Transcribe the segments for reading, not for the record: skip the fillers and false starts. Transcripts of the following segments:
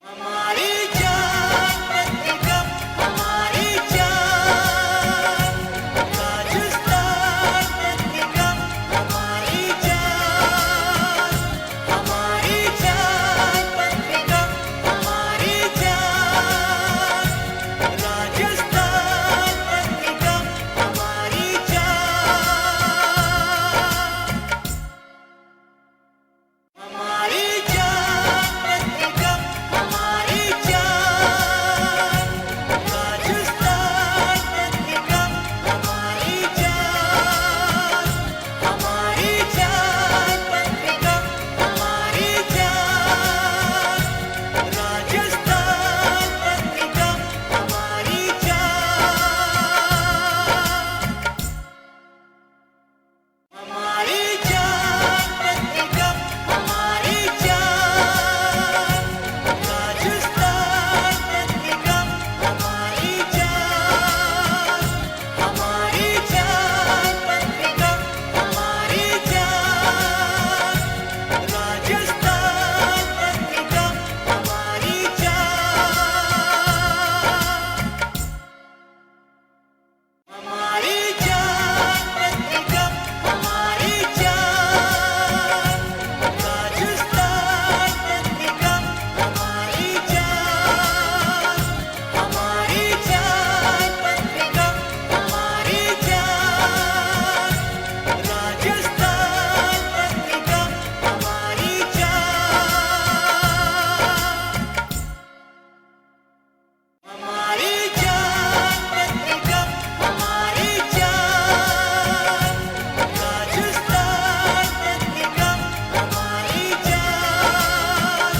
हमारी जान पत्रिका, हमारी जान राजस्थान पत्रिका, हमारी जान पत्रिका, हमारी जान राजस्थान पत्रिका, हमारी जान हमारी जान पत्रिका, हमारी जान राजस्थान पत्रिका, हमारी जान पत्रिका, हमारी जान राजस्थान पत्रिका, हमारी जान हमारी जान पत्रिका, हमारी जान राजस्थान पत्रिका, हमारी जान पत्रिका, हमारी जान राजस्थान पत्रिका, हमारी जान हमारी जान पत्रिका, हमारी जान राजस्थान पत्रिका, हमारी जान पत्रिका, हमारी जान राजस्थान पत्रिका, हमारी जान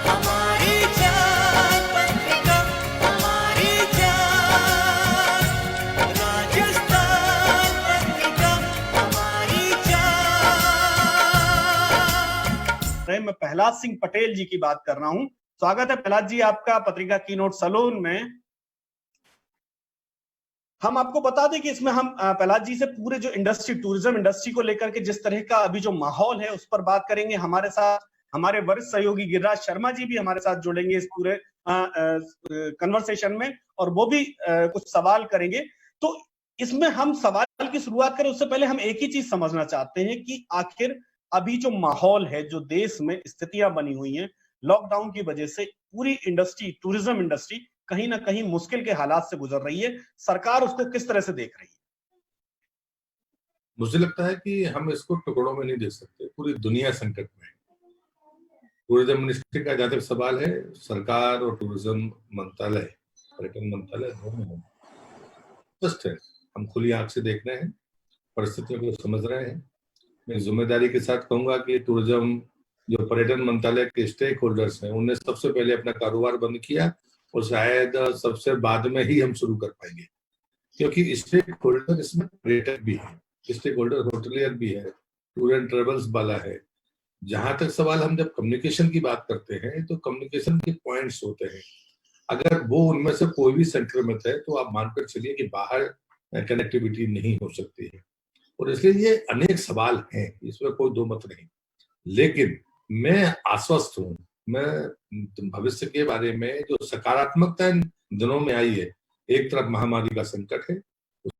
हमारी जान पत्रिका, हमारी जान राजस्थान पत्रिका, हमारी जान पत्रिका, हमारी जान राजस्थान पत्रिका, हमारी जान मैं प्रहलाद सिंह पटेल जी की बात कर रहा हूं। स्वागत है प्रहलाद जी आपका पत्रिका कीनोट सैलून में। हम आपको बता दें कि इसमें हम प्रहलाद जी से पूरे जो इंडस्ट्री, टूरिज्म इंडस्ट्री को लेकर के जिस तरह का अभी जो माहौल है उस पर बात करेंगे। हमारे साथ हमारे वरिष्ठ सहयोगी गिरिराज शर्मा जी भी हमारे साथ जुड़ेंगे इस पूरे कन्वर्सेशन में, और वो भी कुछ सवाल करेंगे। तो इसमें हम सवाल की शुरुआत करें उससे पहले हम एक ही चीज समझना चाहते हैं कि आखिर अभी जो माहौल है, जो देश में स्थितियां बनी हुई हैं लॉकडाउन की वजह से, पूरी इंडस्ट्री, टूरिज्म इंडस्ट्री कहीं ना कहीं मुश्किल के हालात से गुजर रही है। सरकार उसको किस तरह से देख रही है? मुझे लगता है कि हम इसको टुकड़ों में नहीं देख सकते, पूरी दुनिया संकट में है। टूरिज्म मिनिस्ट्री का जहां तक सवाल है, सरकार और टूरिज्म मंत्रालय, पर्यटन मंत्रालय दोनों स्पष्ट है। हम खुली आंख से देख रहे हैं, परिस्थितियों को समझ रहे हैं। मैं जिम्मेदारी के साथ कहूंगा कि टूरिज्म, जो पर्यटन मंत्रालय के स्टेक होल्डर्स हैं, उनने सबसे पहले अपना कारोबार बंद किया और शायद सबसे बाद में ही हम शुरू कर पाएंगे, क्योंकि स्टेक होल्डर इसमें पर्यटक भी है, स्टेक होल्डर होटलियर भी है, टूर एंड ट्रेवल्स वाला है। जहां तक सवाल, हम जब कम्युनिकेशन की बात करते हैं तो कम्युनिकेशन के पॉइंट्स होते हैं। अगर वो उनमें से कोई भी संक्रमित है तो आप मानकर चलिए कि बाहर कनेक्टिविटी नहीं हो सकती है, और इसलिए ये अनेक सवाल हैं, इसमें कोई दो मत नहीं। लेकिन मैं आश्वस्त हूं, मैं भविष्य के बारे में जो सकारात्मकता इन दिनों में आई है, एक तरफ महामारी का संकट है,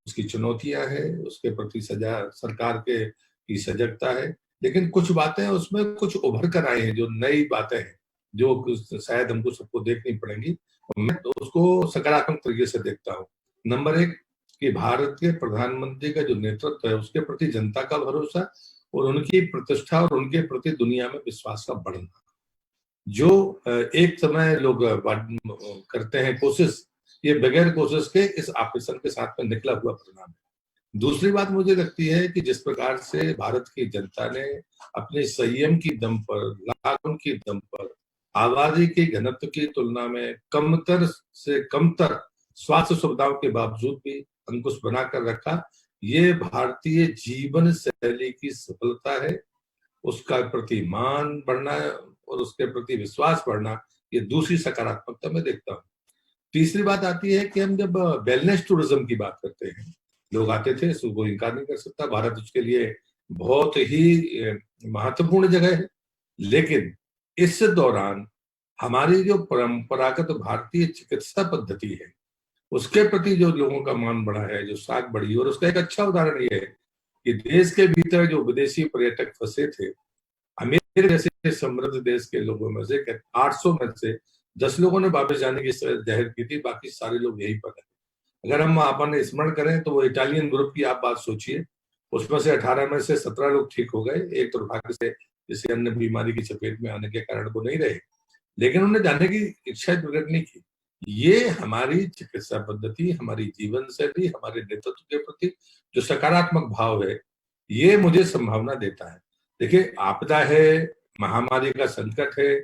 उसकी चुनौतियां हैं, उसके प्रति सरकार की सजगता है, लेकिन कुछ बातें उसमें कुछ उभर कर आई हैं, जो नई बातें हैं, जो शायद हमको सबको देखनी पड़ेंगी। मैं तो उसको सकारात्मक तरीके से देखता हूँ। नंबर एक, कि भारत के प्रधानमंत्री का जो नेतृत्व है, उसके प्रति जनता का भरोसा और उनकी प्रतिष्ठा और उनके प्रति दुनिया में विश्वास का बढ़ना, जो एक समय लोग करते हैं कोशिश, ये बगैर कोशिश के इस ऑपरेशन के साथ में निकला हुआ परिणाम है। दूसरी बात मुझे लगती है कि जिस प्रकार से भारत की जनता ने अपने संयम की दम पर, लॉकडाउन की दम पर, आबादी के घनत्व की तुलना में कमतर से कमतर स्वास्थ्य सुविधाओं के बावजूद भी अंकुश बनाकर रखा, ये भारतीय जीवन शैली की सफलता है। उसका प्रति मान बढ़ना और उसके प्रति विश्वास बढ़ना, ये दूसरी सकारात्मकता मैं देखता हूँ। तीसरी बात आती है कि हम जब वेलनेस टूरिज्म की बात करते हैं, लोग आते थे, इसको इनकार नहीं कर सकता, भारत उसके लिए बहुत ही महत्वपूर्ण जगह है। लेकिन इस दौरान हमारी जो परंपरागत भारतीय चिकित्सा पद्धति है उसके प्रति जो लोगों का मान बढ़ा है, जो साख बढ़ी, और उसका एक अच्छा उदाहरण ये है कि देश के भीतर जो विदेशी पर्यटक फंसे थे, अमेरिका जैसे समृद्ध देश के लोगों में से 800 में से 10 लोगों ने वापस जाने की जाहिर की थी, बाकी सारे लोग यहीं पर है। अगर हम अपन स्मरण करें तो वो इटालियन ग्रुप की आप बात सोचिए, उसमें से 18 में से 17 लोग ठीक हो गए। एक दुर्भाग्य से किसी अन्य बीमारी की चपेट में आने के कारण वो नहीं रहे, लेकिन उन्हें जाने की इच्छा प्रकट नहीं की। ये हमारी चिकित्सा पद्धति, हमारी जीवन शैली, हमारे नेतृत्व के प्रति जो सकारात्मक भाव है, ये मुझे संभावना देता है। देखिए, आपदा है, महामारी का संकट है,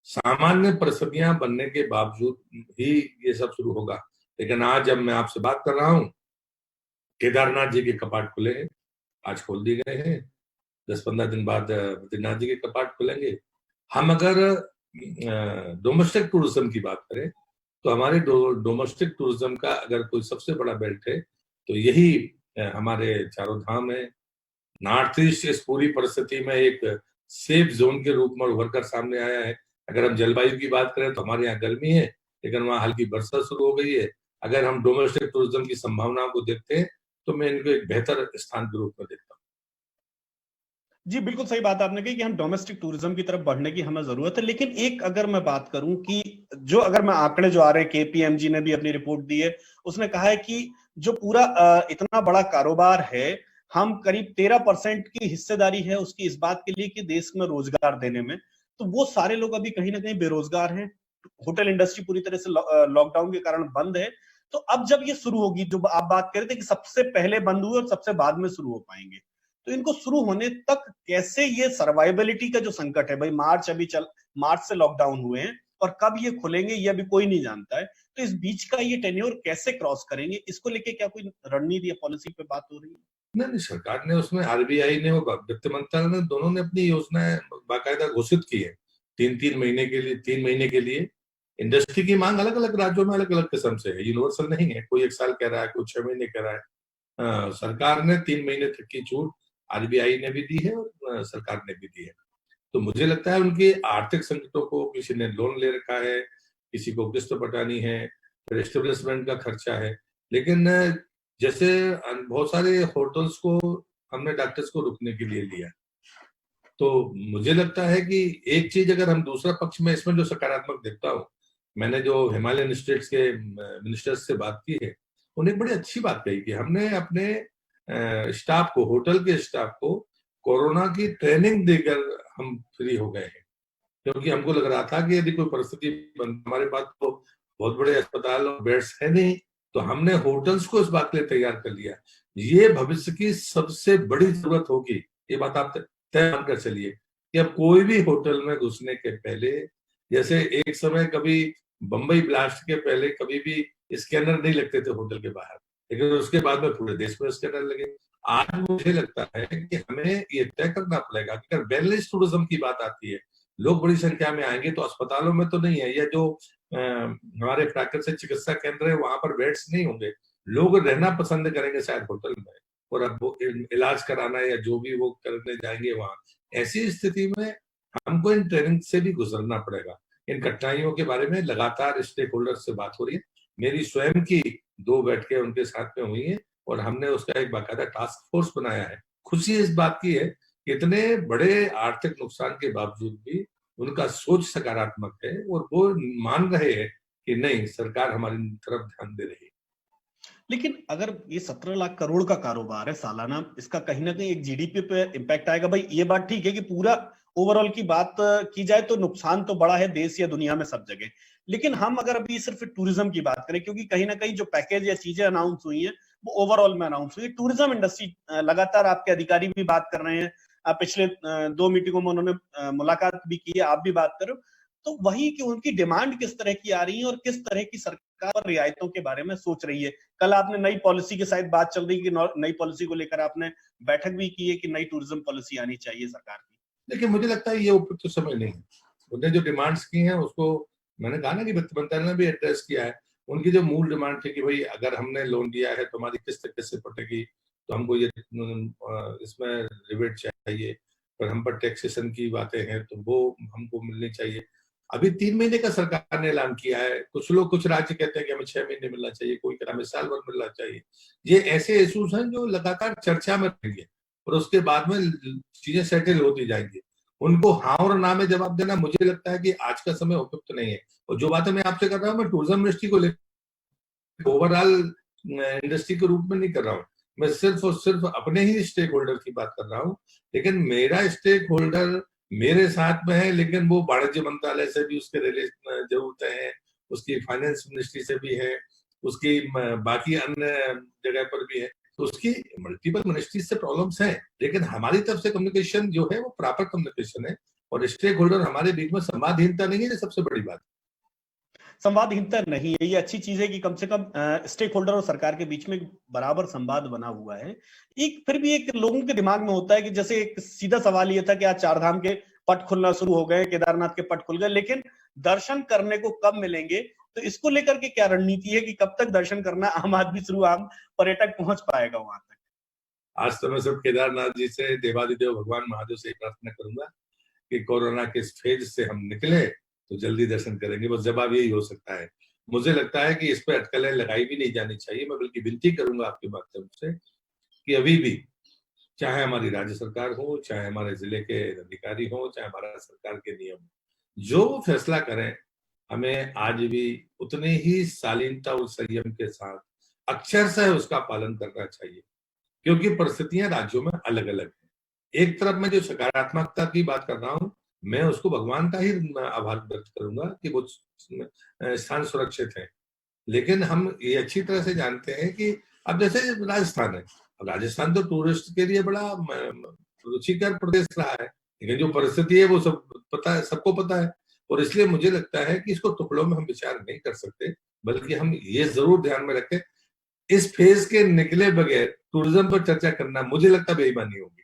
सामान्य परिस्थितियां बनने के बावजूद ही ये सब शुरू होगा। लेकिन आज जब मैं आपसे बात कर रहा हूं, केदारनाथ जी के कपाट खुले हैं, आज खोल दिए गए हैं। 10-15 दिन बाद बद्रीनाथ जी के कपाट खुलेंगे। हम अगर डोमेस्टिक टूरिज्म की बात करें तो हमारे डोमेस्टिक टूरिज्म का अगर कोई सबसे बड़ा बेल्ट है तो यही हमारे चारों धाम है। नॉर्थ ईस्ट इस पूरी परिस्थिति में एक सेफ जोन के रूप में उभर कर सामने आया है। अगर हम जलवायु की बात करें तो हमारे यहाँ गर्मी है, लेकिन वहाँ हल्की वर्षा शुरू हो गई है। अगर हम डोमेस्टिक टूरिज्म की संभावनाओं को देखते हैं तो मैं इनको एक बेहतर स्थान के रूप में देखता हूँ। जी बिल्कुल सही बात आपने कही कि हम डोमेस्टिक टूरिज्म की तरफ बढ़ने की हमें जरूरत है। लेकिन एक अगर मैं बात करूं कि जो अगर मैं आंकड़े जो आ रहे हैं, केपीएमजी ने भी अपनी रिपोर्ट दी है, उसने कहा है कि जो पूरा इतना बड़ा कारोबार है, हम करीब 13% की हिस्सेदारी है उसकी इस बात के लिए कि देश में रोजगार देने में, तो वो सारे लोग अभी कहीं ना कहीं बेरोजगार हैं। होटल इंडस्ट्री पूरी तरह से लॉकडाउन के कारण बंद है। तो अब जब ये शुरू होगी, जो आप बात कर रहे थे कि सबसे पहले बंद हुए और सबसे बाद में शुरू हो पाएंगे, तो इनको शुरू होने तक कैसे ये सर्वाइवलिटी का जो संकट है, भाई मार्च से लॉकडाउन हुए हैं और कब ये खुलेंगे ये अभी कोई नहीं जानता है, तो इस बीच का ये टेन्योर कैसे क्रॉस करेंगे, इसको लेके क्या कोई रणनीति या पॉलिसी पे बात हो रही है? नहीं, सरकार ने, उसमें आरबीआई ने और वित्त मंत्रालय ने, दोनों ने अपनी योजनाएं बाकायदा घोषित की है। 3 महीने के लिए, 3 महीने के लिए। इंडस्ट्री की मांग अलग अलग राज्यों में अलग अलग किस्म से है, यूनिवर्सल नहीं है। कोई 1 साल कह रहा है, कोई 6 महीने कह रहा है। सरकार ने 3 महीने तक की छूट आरबीआई ने भी दी है और सरकार ने भी दी है। तो मुझे लगता है उनके आर्थिक संकटों को, किसी ने लोन ले रखा है, किसी को किस्त पटानी है, फिर एस्टेब्लिशमेंट का खर्चा है। लेकिन जैसे बहुत सारे होटल्स को हमने डॉक्टर्स को रुकने के लिए लिया, तो मुझे लगता है कि एक चीज अगर हम दूसरा पक्ष में इसमें जो सकारात्मक देखता हूँ, मैंने जो हिमालयन स्टेट्स के मिनिस्टर्स से बात की है, उन्हें बड़ी अच्छी बात कही कि हमने अपने स्टाफ को, होटल के स्टाफ को कोरोना की ट्रेनिंग देकर हम फ्री हो गए हैं। क्योंकि हमको लग रहा था कि यदि कोई परिस्थिति हमारे पास तो बहुत बड़े अस्पताल और बेड्स है नहीं, तो हमने होटल्स को इस बात के लिए तैयार कर लिया। ये भविष्य की सबसे बड़ी जरूरत होगी, ये बात आप तय मानकर चलिए कि अब कोई भी होटल में घुसने के पहले, जैसे एक समय कभी बंबई ब्लास्ट के पहले कभी भी स्कैनर नहीं लगते थे होटल के बाहर, लेकिन उसके बाद में पूरे देश में स्कैनर लगे। आज मुझे लगता है कि हमें ये तय करना पड़ेगा कि अगर वेलनेस टूरिज्म की बात आती है, लोग बड़ी संख्या में आएंगे तो अस्पतालों में तो नहीं है, या जो हमारे प्राकृतिक चिकित्सा केंद्र है वहां पर बेड्स नहीं होंगे, लोग रहना पसंद करेंगे शायद होटल में, और अब वो इलाज कराना या जो भी वो करने जाएंगे वहां। ऐसी स्थिति में हमको इन ट्रेनिंग से भी गुजरना पड़ेगा। इन कठिनाइयों के बारे में लगातार स्टेक होल्डर से बात हो रही है। मेरी स्वयं की 2 बैठकें उनके साथ में हुई है और हमने उसका एक बाकायदा टास्क फोर्स बनाया है। खुशी इस बात की है कि इतने बड़े आर्थिक नुकसान के बावजूद भी उनका सोच सकारात्मक है और वो मान रहे हैं कि नहीं, सरकार हमारी तरफ ध्यान दे रही है। लेकिन अगर ये 17 लाख करोड़ का कारोबार है सालाना, इसका कहीं ना कहीं एक जीडीपी पे इम्पैक्ट आएगा। भाई ये बात ठीक है कि पूरा ओवरऑल की बात की जाए तो नुकसान तो बड़ा है देश या दुनिया में सब जगह। लेकिन हम अगर अभी सिर्फ टूरिज्म की बात करें, क्योंकि कहीं ना कहीं जो पैकेज या चीजें अनाउंस हुई हैं वो ओवरऑल में अनाउंस हुई है। टूरिज्म इंडस्ट्री, लगातार आपके अधिकारी भी बात कर रहे हैं, पिछले 2 मीटिंगों में उन्होंने मुलाकात भी की है, आप भी बात कर रहे हो, तो वही कि उनकी डिमांड किस तरह की आ रही है और किस तरह की सरकार रियायतों के बारे में सोच रही है। कल आपने नई पॉलिसी के साथ बात चल रही है कि नई पॉलिसी को लेकर आपने बैठक भी की है कि नई टूरिज्म पॉलिसी आनी चाहिए सरकार की। देखिए, मुझे लगता है ये उपयुक्त समय नहीं है। उन्होंने जो डिमांड्स की हैं उसको मैंने कहा ना कि वित्त मंत्रालय ने भी एड्रेस किया है। उनकी जो मूल डिमांड थी कि भाई अगर हमने लोन दिया है तो हमारी किस्त कैसे पटेगी, तो हमको ये इसमें रिबेट चाहिए, पर हम पर टैक्सेशन की बातें हैं तो वो हमको मिलनी चाहिए। अभी 3 महीने का सरकार ने ऐलान किया है, कुछ राज्य कहते हैं कि हमें 6 महीने मिलना चाहिए, कोई कहता है हमें साल भर मिलना चाहिए। ये ऐसे इश्यूज हैं जो लगातार चर्चा में रहेंगे और उसके बाद में चीजें सेटल होती जाएंगी। उनको हाँ और ना में जवाब देना मुझे लगता है कि आज का समय उपयुक्त नहीं है। और जो बातें मैं आपसे कर रहा हूँ, मैं टूरिज्म मिनिस्ट्री को लेकर ओवरऑल इंडस्ट्री के रूप में नहीं कर रहा हूँ, मैं सिर्फ और सिर्फ अपने ही स्टेक होल्डर की बात कर रहा हूँ। लेकिन मेरा स्टेक होल्डर मेरे साथ में है, लेकिन वो वाणिज्य मंत्रालय से भी उसके रिलेशन जरूरतें हैं, उसकी फाइनेंस मिनिस्ट्री से भी है, उसकी बाकी अन्य जगह पर भी है, तो उसकी मल्टीपल मिनिस्ट्री से प्रॉब्लम्स हैं। लेकिन हमारी तरफ से कम्युनिकेशन जो है वो प्रॉपर कम्युनिकेशन है और स्टेक होल्डर हमारे बीच में संवादहीनता नहीं है, ये सबसे बड़ी बात। संवादहीनता नहीं है, ये अच्छी चीज है कि कम से कम स्टेक होल्डर और सरकार के बीच में बराबर संवाद बना हुआ है। एक फिर भी एक लोगों के दिमाग में होता है कि जैसे एक सीधा सवाल ये था कि आज 4 धाम के पट खुलना शुरू हो गए, केदारनाथ के पट खुल गए, लेकिन दर्शन करने को कब मिलेंगे? तो इसको लेकर के क्या रणनीति है कि कब तक दर्शन करना आम आदमी शुरू, आम पर्यटक पहुंच पाएगा वहां तक? आज तो मैं सिर्फ केदारनाथ जी से, देवादिदेव भगवान महादेव से प्रार्थना करूंगा कि कोरोना के इस फेज से हम निकले तो जल्दी दर्शन करेंगे, बस जवाब यही हो सकता है। मुझे लगता है कि इस पर अटकलें लगाई भी नहीं जानी चाहिए। मैं बल्कि विनती करूंगा आपके माध्यम से कि अभी भी चाहे हमारी राज्य सरकार हो, चाहे हमारे जिले के अधिकारी हो, चाहे हमारा सरकार के नियम, जो फैसला करें, हमें आज भी उतने ही शालीनता और संयम के साथ अक्षरशः उसका पालन करना चाहिए, क्योंकि परिस्थितियां राज्यों में अलग अलग है। एक तरफ मैं जो सकारात्मकता की बात कर रहा हूँ, मैं उसको भगवान का ही आभार व्यक्त करूंगा कि वो स्थान सुरक्षित है। लेकिन हम ये अच्छी तरह से जानते हैं कि अब जैसे राजस्थान है, अब राजस्थान तो टूरिस्ट के लिए बड़ा रुचिकर प्रदेश रहा है, लेकिन जो परिस्थिति है वो सब पता है, सबको पता है। और इसलिए मुझे लगता है कि इसको टुकड़ों में हम विचार नहीं कर सकते, बल्कि हम ये जरूर ध्यान में रखें, इस फेज के निकले बगैर टूरिज्म पर चर्चा करना मुझे लगता बेईमानी होगी।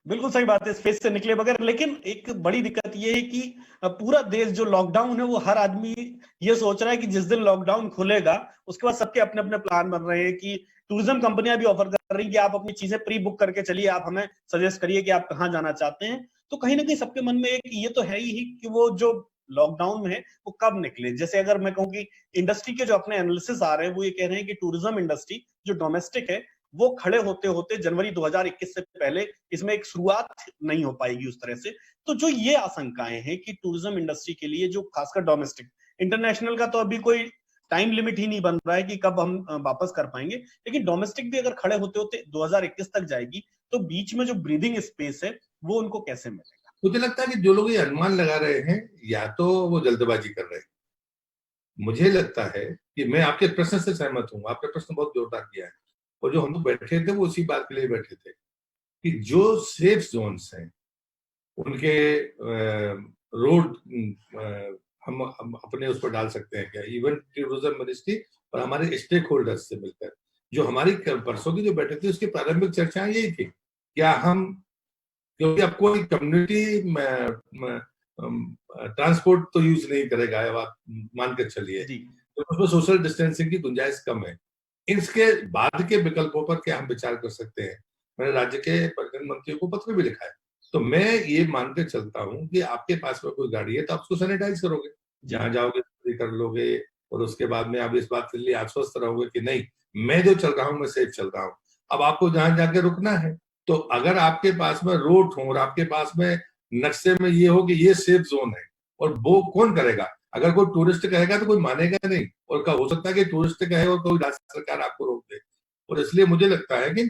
बिल्कुल सही बात है, इस फेज से निकले बगैर। लेकिन एक बड़ी दिक्कत ये है कि पूरा देश जो लॉकडाउन है, वो हर आदमी ये सोच रहा है कि जिस दिन लॉकडाउन खुलेगा उसके बाद सबके अपने अपने प्लान बन रहे हैं कि टूरिज्म कंपनियां भी ऑफर कर रही हैं कि आप अपनी चीजें प्री बुक करके चलिए, आप हमें सजेस्ट करिए कि आप कहाँ जाना चाहते हैं। तो कहीं ना कहीं सबके मन में एक ये तो है ही कि वो जो लॉकडाउन में है वो कब निकले। जैसे अगर मैं कहूँ कि इंडस्ट्री के जो अपने एनालिसिस आ रहे हैं, वो ये कह रहे हैं कि टूरिज्म इंडस्ट्री जो डोमेस्टिक है वो खड़े होते होते जनवरी 2021 से पहले इसमें एक शुरुआत नहीं हो पाएगी उस तरह से। तो जो ये आशंकाएं हैं कि टूरिज्म इंडस्ट्री के लिए, जो खासकर डोमेस्टिक, इंटरनेशनल का तो अभी कोई टाइम लिमिट ही नहीं बन रहा है कि कब हम वापस कर पाएंगे, लेकिन डोमेस्टिक भी अगर खड़े होते होते 2021 तक जाएगी, तो बीच में जो ब्रीदिंग स्पेस है वो उनको कैसे मिलेगा? मुझे लगता है कि जो लोग ये अनुमान लगा रहे हैं, या तो वो जल्दबाजी कर रहे हैं। मुझे लगता है कि मैं आपके प्रश्न से सहमत हूँ, आपने प्रश्न बहुत जोरदार किया है, और जो हम लोग बैठे थे वो उसी बात के लिए बैठे थे कि जो सेफ जोन्स हैं उनके रोड हम अपने उस पर डाल सकते हैं क्या, इवन टूरिज्म मिनिस्ट्री और हमारे स्टेक होल्डर्स से मिलकर। जो हमारी परसों की जो बैठक थी उसकी प्रारंभिक चर्चाएं यही थी, क्या हम, क्योंकि अब कोई कम्युनिटी ट्रांसपोर्ट तो यूज नहीं करेगा, आप मान के चलिए, तो उसमें सोशल डिस्टेंसिंग की गुंजाइश कम है। इसके बाद के विकल्पों पर क्या हम विचार कर सकते हैं? मैंने राज्य के पर्यटन मंत्री को पत्र भी लिखा है। तो मैं ये मान के चलता हूँ कि आपके पास में कोई गाड़ी है तो आप उसको सैनिटाइज करोगे, जहां जाओगे कर लोगे, और उसके बाद में आप इस बात के लिए आश्वस्त रहोगे कि नहीं, मैं जो चल रहा हूँ मैं सेफ चल रहा हूँ। अब आपको जहां जाके रुकना है, तो अगर आपके पास में रोड हो और आपके पास में नक्शे में ये हो कि ये सेफ जोन है, और वो कौन करेगा? अगर कोई टूरिस्ट कहेगा तो कोई मानेगा नहीं, और हो सकता है कि टूरिस्ट कहे और कोई राज्य सरकार आपको रोक दे। और इसलिए मुझे लगता है कि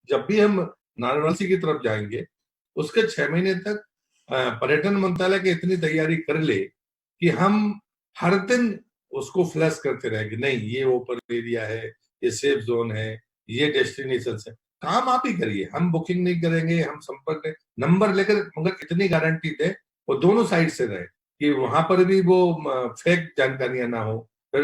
जब भी हम वाराणसी की तरफ जाएंगे, उसके 6 महीने तक पर्यटन मंत्रालय की इतनी तैयारी कर ले कि हम हर दिन उसको फ्लैश करते रहे कि नहीं, ये ओपन एरिया है, ये सेफ जोन है, ये डेस्टिनेशन है। काम आप ही करिए, हम बुकिंग नहीं करेंगे, हम संपर्क नंबर लेकर, मगर इतनी गारंटी दे वो दोनों साइड से रहे कि वहां पर भी वो फेक जानकारियां ना हो। फिर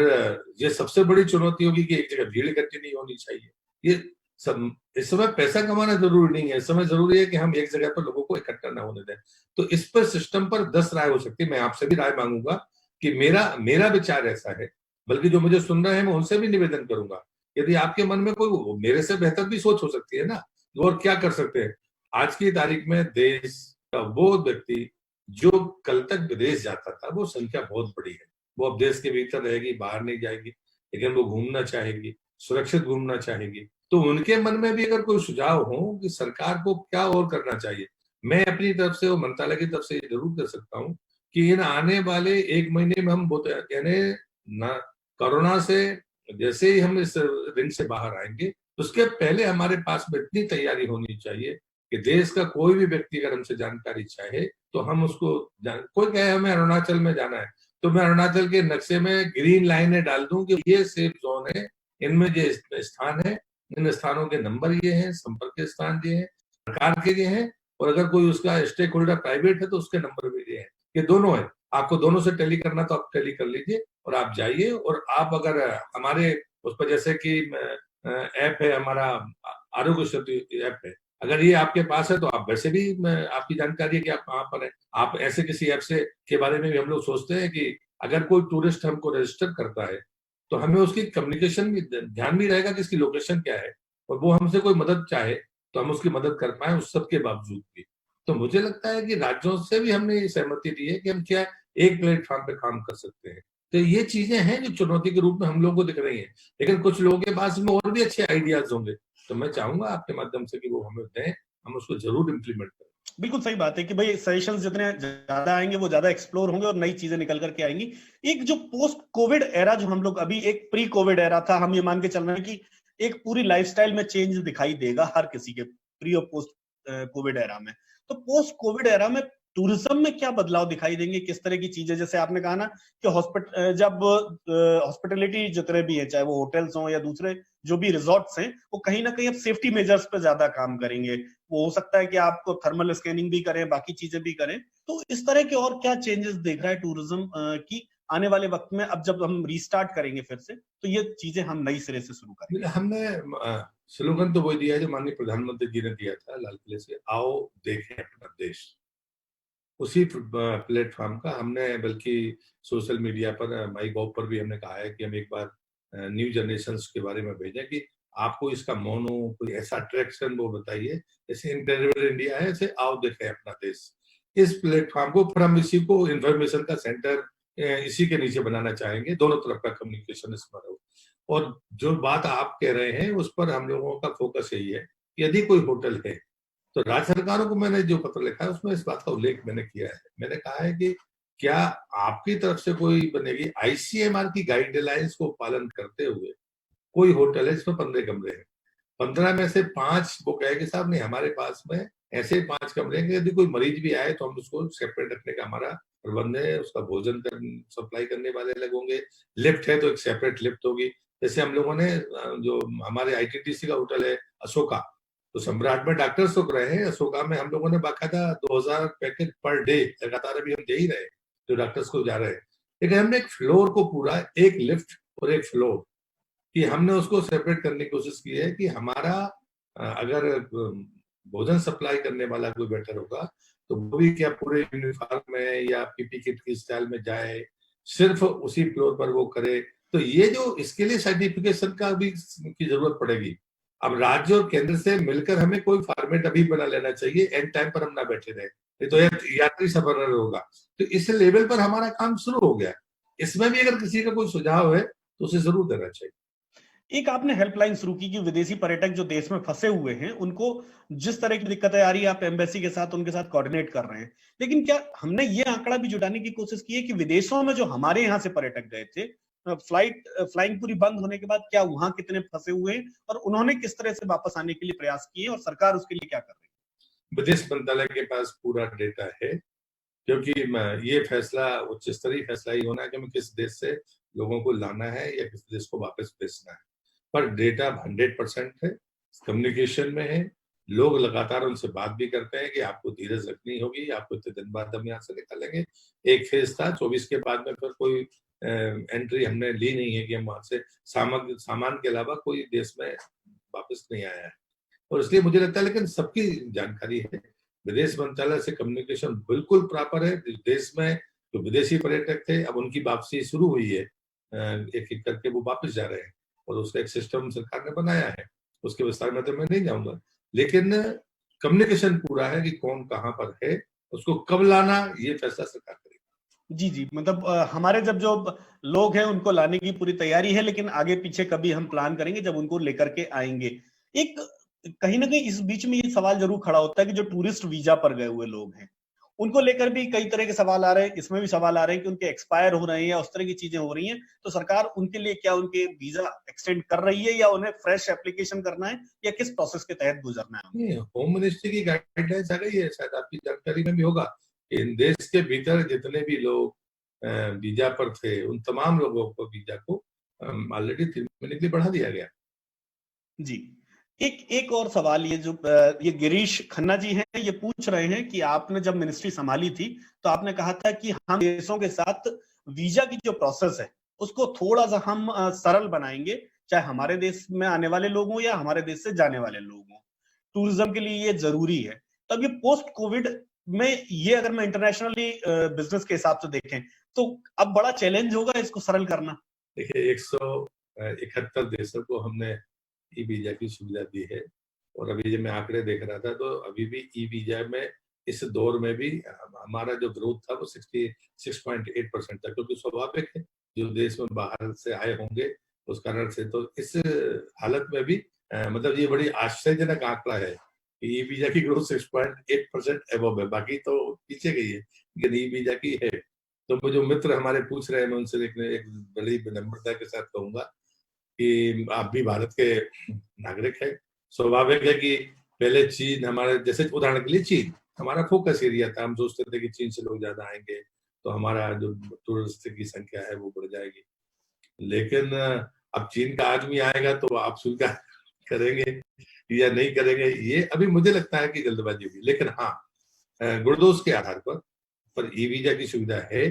ये सबसे बड़ी चुनौती होगी कि एक जगह भीड़ इकट्ठी नहीं होनी चाहिए। ये सब, इस समय पैसा कमाना जरूरी नहीं है, इस समय जरूरी है कि हम एक जगह पर लोगों को इकट्ठा ना होने दें। तो इस पर सिस्टम पर 10 राय हो सकती है। मैं आपसे भी राय मांगूंगा कि मेरा विचार ऐसा है, बल्कि जो मुझे सुन रहे हैं मैं उनसे भी निवेदन करूंगा, यदि आपके मन में कोई मेरे से बेहतर भी सोच हो सकती है ना, और क्या कर सकते हैं। आज की तारीख में देश का वो व्यक्ति जो कल तक विदेश जाता था वो संख्या बहुत बड़ी है। वो अब देश के भीतर रहेगी, बाहर नहीं जाएगी, लेकिन वो घूमना चाहेगी, सुरक्षित घूमना चाहेगी। तो उनके मन में भी अगर कोई सुझाव हो कि सरकार को क्या और करना चाहिए, मैं अपनी तरफ से और मंत्रालय की तरफ से ये जरूर कर सकता हूँ कि इन आने वाले 1 महीने में हम यानी ना कोरोना से जैसे ही हम इस रिंग से बाहर आएंगे, उसके पहले हमारे पास में इतनी तैयारी होनी चाहिए कि देश का कोई भी व्यक्ति अगर हमसे जानकारी चाहे तो हम उसको कोई कहे हमें अरुणाचल में जाना है, तो मैं अरुणाचल के नक्शे में ग्रीन लाइनें डाल दूं कि ये सेफ जोन है, इनमें जो स्थान है, इन स्थानों के नंबर ये हैं, संपर्क के स्थान ये हैं, सरकार के ये हैं, और अगर कोई उसका स्टेक होल्डर प्राइवेट है तो उसके नंबर भी ये हैं। ये दोनों है, आपको दोनों से टैली करना तो आप टैली कर लीजिए और आप जाइए। और आप अगर हमारे उस पर जैसे कि ऐप है हमारा आरोग्य सेतु ऐप है, अगर ये आपके पास है तो आप वैसे भी आपकी जानकारी है कि आप कहाँ पर है। आप ऐसे किसी ऐप से के बारे में भी हम लोग सोचते हैं कि अगर कोई टूरिस्ट हमको रजिस्टर करता है तो हमें उसकी कम्युनिकेशन भी ध्यान भी रहेगा कि इसकी लोकेशन क्या है, और वो हमसे कोई मदद चाहे तो हम उसकी मदद कर पाए उस सब के बावजूद भी। तो मुझे लगता है कि राज्यों से भी हमने ये सहमति दी है कि हम क्या एक प्लेटफॉर्म पे काम कर सकते हैं। तो ये चीजें हैं जो चुनौती के रूप में हम लोगों को दिख रही हैं, लेकिन कुछ लोगों के पास में और भी अच्छे आइडियाज होंगे, तो मैं चाहूंगा आपके माध्यम से कि वो हमें दें, हम उसको जरूर इम्प्लीमेंट करें। बिल्कुल सही बात है कि भाई सजेशंस जितने ज्यादा आएंगे वो ज्यादा एक्सप्लोर होंगे और नई चीजें निकल करके आएंगी। एक जो पोस्ट कोविड एरा जो हम लोग अभी एक प्री कोविड एरा था, हम ये मान के चल रहे हैं कि एक पूरी लाइफस्टाइल में चेंज दिखाई देगा हर किसी के प्री और पोस्ट कोविड एरा में। तो पोस्ट कोविड एरा में टूरिज्म में क्या बदलाव दिखाई देंगे, किस तरह की चीजें, जैसे आपने कहा ना कि जब हॉस्पिटलिटी जितने भी है, चाहे वो होटल्स हो या दूसरे जो भी रिजॉर्ट्स हैं, वो कहीं ना कहीं अब सेफ्टी मेजर्स पे ज्यादा काम करेंगे। वो हो सकता है कि आपको थर्मल स्कैनिंग भी करें, बाकी चीजें भी करें। तो इस तरह के और क्या चेंजेस देख रहा है टूरिज्म की आने वाले वक्त में, अब जब हम रीस्टार्ट करेंगे फिर से तो ये चीजें हम नई सिरे से शुरू करेंगे? हमने स्लोगन तो वही दिया है जो माननीय प्रधानमंत्री जी ने दिया था लाल किले से, आओ देखें अपना देश। उसी प्लेटफॉर्म का हमने बल्कि सोशल मीडिया पर माई गॉव पर भी हमने कहा है कि हम एक बार न्यू जनरेशन के बारे में भेजें कि आपको इसका मोनो कोई ऐसा अट्रैक्शन वो बताइए, जैसे इनक्रेडिबल इंडिया है, ऐसे आओ देखें अपना देश। इस प्लेटफॉर्म को फिर हम इसी को इंफॉर्मेशन का सेंटर इसी के नीचे बनाना चाहेंगे, दोनों तरफ का कम्युनिकेशन इसमें हो। और जो बात आप कह रहे हैं उस पर हम लोगों का फोकस यही है कि यदि कोई होटल है तो राज्य सरकारों को मैंने जो पत्र लिखा है उसमें इस बात का उल्लेख मैंने किया है। मैंने कहा है कि क्या आपकी तरफ से कोई बनेगी आईसीएमआर की गाइडलाइंस को पालन करते हुए कोई होटल है जिसमें 15 कमरे हैं, 15 में से 5 वो कहे कि साहब नहीं हमारे पास में ऐसे 5 कमरे हैं, यदि कोई मरीज भी आए तो हम उसको सेपरेट रखने का हमारा प्रबंध है, उसका भोजन सप्लाई करने वाले अलग होंगे, लिफ्ट है तो एक सेपरेट लिफ्ट होगी। जैसे हम लोगों ने जो हमारे आईटीटीसी का होटल है अशोका, तो सम्राट में डॉक्टर्स तो रहे हैं, अशोका में हम लोगों ने बाकायदा 2000 पैकेज पर डे लगातार अभी हम दे ही रहे जो डॉक्टर्स को जा रहे हैं। लेकिन हमने एक फ्लोर को पूरा, एक लिफ्ट और एक फ्लोर कि हमने उसको सेपरेट करने की कोशिश की है कि हमारा अगर भोजन सप्लाई करने वाला कोई बेटर होगा तो वो भी क्या पूरे यूनिफॉर्म में या पीपी किट की स्टाइल में जाए, सिर्फ उसी फ्लोर पर वो करे। तो ये जो इसके लिए सर्टिफिकेशन का भी की जरूरत पड़ेगी। अब राज्य और केंद्र से मिलकर हमें कोई फॉर्मेट अभी बना लेना चाहिए, एंड टाइम पर हम ना बैठे रहे, नहीं तो यात्री सफर होगा। तो इस लेवल पर हमारा काम शुरू हो गया। इसमें भी अगर किसी का कोई सुझाव है तो उसे जरूर देना चाहिए। एक आपने हेल्पलाइन शुरू की कि विदेशी पर्यटक जो देश में फंसे हुए हैं उनको जिस तरह की दिक्कतें आ रही है आप एम्बेसी के साथ उनके साथ कोऑर्डिनेट कर रहे हैं, लेकिन क्या हमने ये आंकड़ा भी जुटाने की कोशिश की है कि विदेशों में जो हमारे यहाँ से पर्यटक गए थे, फ्लाइंग पूरी बंद होने के बाद क्या वहां कितने फंसे हुए हैं और उन्होंने किस तरह से वापस आने के लिए प्रयास किए और सरकार उसके लिए क्या कर रही है? विदेश मंत्रालय के पास पूरा डेटा है, क्योंकि ये फैसला उच्च स्तरीय फैसला ही होना है कि हमें किस देश से लोगों को लाना है या किस देश को वापस भेजना है। पर डेटा 100% है, कम्युनिकेशन में है, लोग लगातार उनसे बात भी करते हैं कि आपको धीरज रखनी होगी, आपको इतने दिन बाद हम यहाँ से निकालेंगे। एक फेज था 24 के बाद में, फिर कोई एंट्री हमने ली नहीं है कि हम वहां से सामान के अलावा कोई देश में वापस नहीं आया है। और इसलिए मुझे लगता है, लेकिन सबकी जानकारी है, विदेश मंत्रालय से कम्युनिकेशन बिल्कुल प्रॉपर है। देश में जो विदेशी पर्यटक थे अब उनकी वापसी शुरू हुई है, एक एक करके वो वापस जा रहे हैं और उसका एक सिस्टम सरकार ने बनाया है, उसके विस्तार में तो मैं नहीं जाऊंगा, लेकिन कम्युनिकेशन पूरा है कि कौन कहाँ पर है उसको कब लाना ये फैसला सरकार करेगी। जी जी, मतलब हमारे जब जो लोग हैं उनको लाने की पूरी तैयारी है, लेकिन आगे पीछे कभी हम प्लान करेंगे जब उनको लेकर के आएंगे। एक कहीं ना कहीं इस बीच में ये सवाल जरूर खड़ा होता है कि जो टूरिस्ट वीजा पर गए हुए लोग हैं उनको लेकर भी कई तरह के सवाल आ रहे हैं, इसमें भी सवाल आ रहे हैं कि उनके एक्सपायर हो रहे हैं या उस तरह की चीजें हो रही हैं, तो सरकार उनके लिए क्या उनके वीजा एक्सटेंड कर रही है या उन्हें फ्रेश एप्लीकेशन करना है या किस प्रोसेस के तहत गुजरना है? होम मिनिस्ट्री की गाइडलाइंस आ गई है, शायद आपकी जानकारी में भी होगा। इन देश के भीतर जितने भी लोग वीजा पर थे उन तमाम लोगों को वीजा को ऑलरेडी 3 महीने के लिए बढ़ा दिया गया। जी, एक और सवाल, ये जो ये गिरीश खन्ना जी हैं, ये पूछ रहे हैं कि आपने जब मिनिस्ट्री संभाली थी तो आपने कहा था कि हम देशों के साथ वीजा की जो प्रोसेस है उसको थोड़ा सा हम सरल बनाएंगे, चाहे हमारे देश में आने वाले लोग हों या हमारे देश से जाने वाले लोग हों, टूरिज्म के लिए ये जरूरी है। तब ये पोस्ट कोविड में ये अगर मैं इंटरनेशनली बिजनेस के हिसाब से देखें तो अब बड़ा चैलेंज होगा इसको सरल करना। देखिए 171 देशों को हमने ई वीजा की सुविधा दी है, और अभी जब मैं आंकड़े देख रहा था तो अभी भी ई वीजा में इस दौर में भी हमारा जो ग्रोथ था वो 66.8% था, क्योंकि स्वाभाविक है जो देश में बाहर से आए होंगे उस कारण से। तो इस हालत में भी मतलब ये बड़ी आश्चर्यजनक आंकड़ा है कि ई वीजा की ग्रोथ 6.8% एबव है, बाकी तो पीछे गई है, लेकिन ई वीजा की है। तो जो मित्र हमारे पूछ रहे हैं मैं उनसे एक बड़ी विनम्रता के साथ कहूंगा कि आप भी भारत के नागरिक है। स्वाभाविक है कि पहले चीन हमारे, जैसे उदाहरण के लिए चीन हमारा फोकस एरिया था, हम सोचते थे कि चीन से लोग ज्यादा आएंगे तो हमारा जो टूरिस्ट की संख्या है वो बढ़ जाएगी। लेकिन अब चीन का आदमी आएगा तो आप स्वीकार करेंगे या नहीं करेंगे, ये अभी मुझे लगता है कि जल्दबाजी होगी। लेकिन हाँ, गुणदोष के आधार पर ई वीजा की सुविधा है,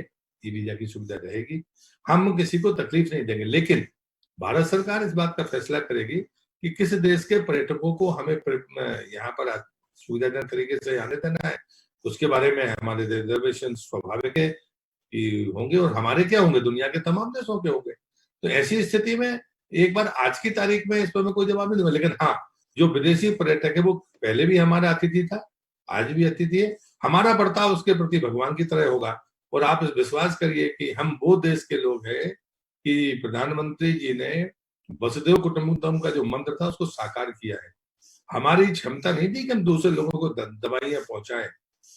ई वीजा की सुविधा रहेगी, हम किसी को तकलीफ नहीं देंगे। लेकिन भारत सरकार इस बात का फैसला करेगी कि किस देश के पर्यटकों को हमें यहाँ पर सुविधाजनक तरीके से आने देना है। उसके बारे में हमारे रिजर्वेशन स्वाभाविक है कि होंगे, और हमारे क्या होंगे, दुनिया के तमाम देशों के होंगे। तो ऐसी स्थिति में एक बार आज की तारीख में इस पर मैं कोई जवाब नहीं दूंगा। लेकिन हाँ, जो विदेशी पर्यटक है वो पहले भी हमारा अतिथि था, आज भी अतिथि है, हमारा बर्ताव उसके प्रति भगवान की तरह होगा। और आप विश्वास करिए कि हम वो देश के लोग हैं कि प्रधानमंत्री जी ने वसुधैव कुटुंबकम का जो मंत्र था उसको साकार किया है। हमारी क्षमता नहीं थी कि हम दूसरे लोगों को दवाइयां पहुंचाएं,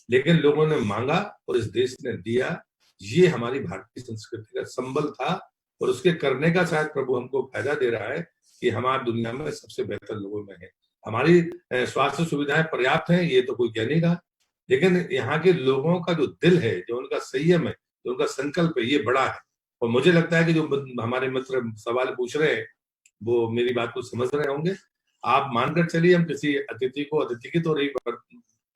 लेकिन लोगों ने मांगा और इस देश ने दिया। ये हमारी भारतीय संस्कृति का संबल था, और उसके करने का शायद प्रभु हमको फायदा दे रहा है कि हमारी दुनिया में सबसे बेहतर लोगों में है। हमारी स्वास्थ्य सुविधाएं पर्याप्त हैं, ये तो कोई कह नहीं रहा, लेकिन यहाँ के लोगों का जो दिल है, जो उनका संयम है, जो उनका संकल्प है, ये बड़ा है। और मुझे लगता है कि जो हमारे मित्र सवाल पूछ रहे हैं वो मेरी बात को समझ रहे होंगे। आप मानकर चलिए हम किसी अतिथि को अतिथि के तौर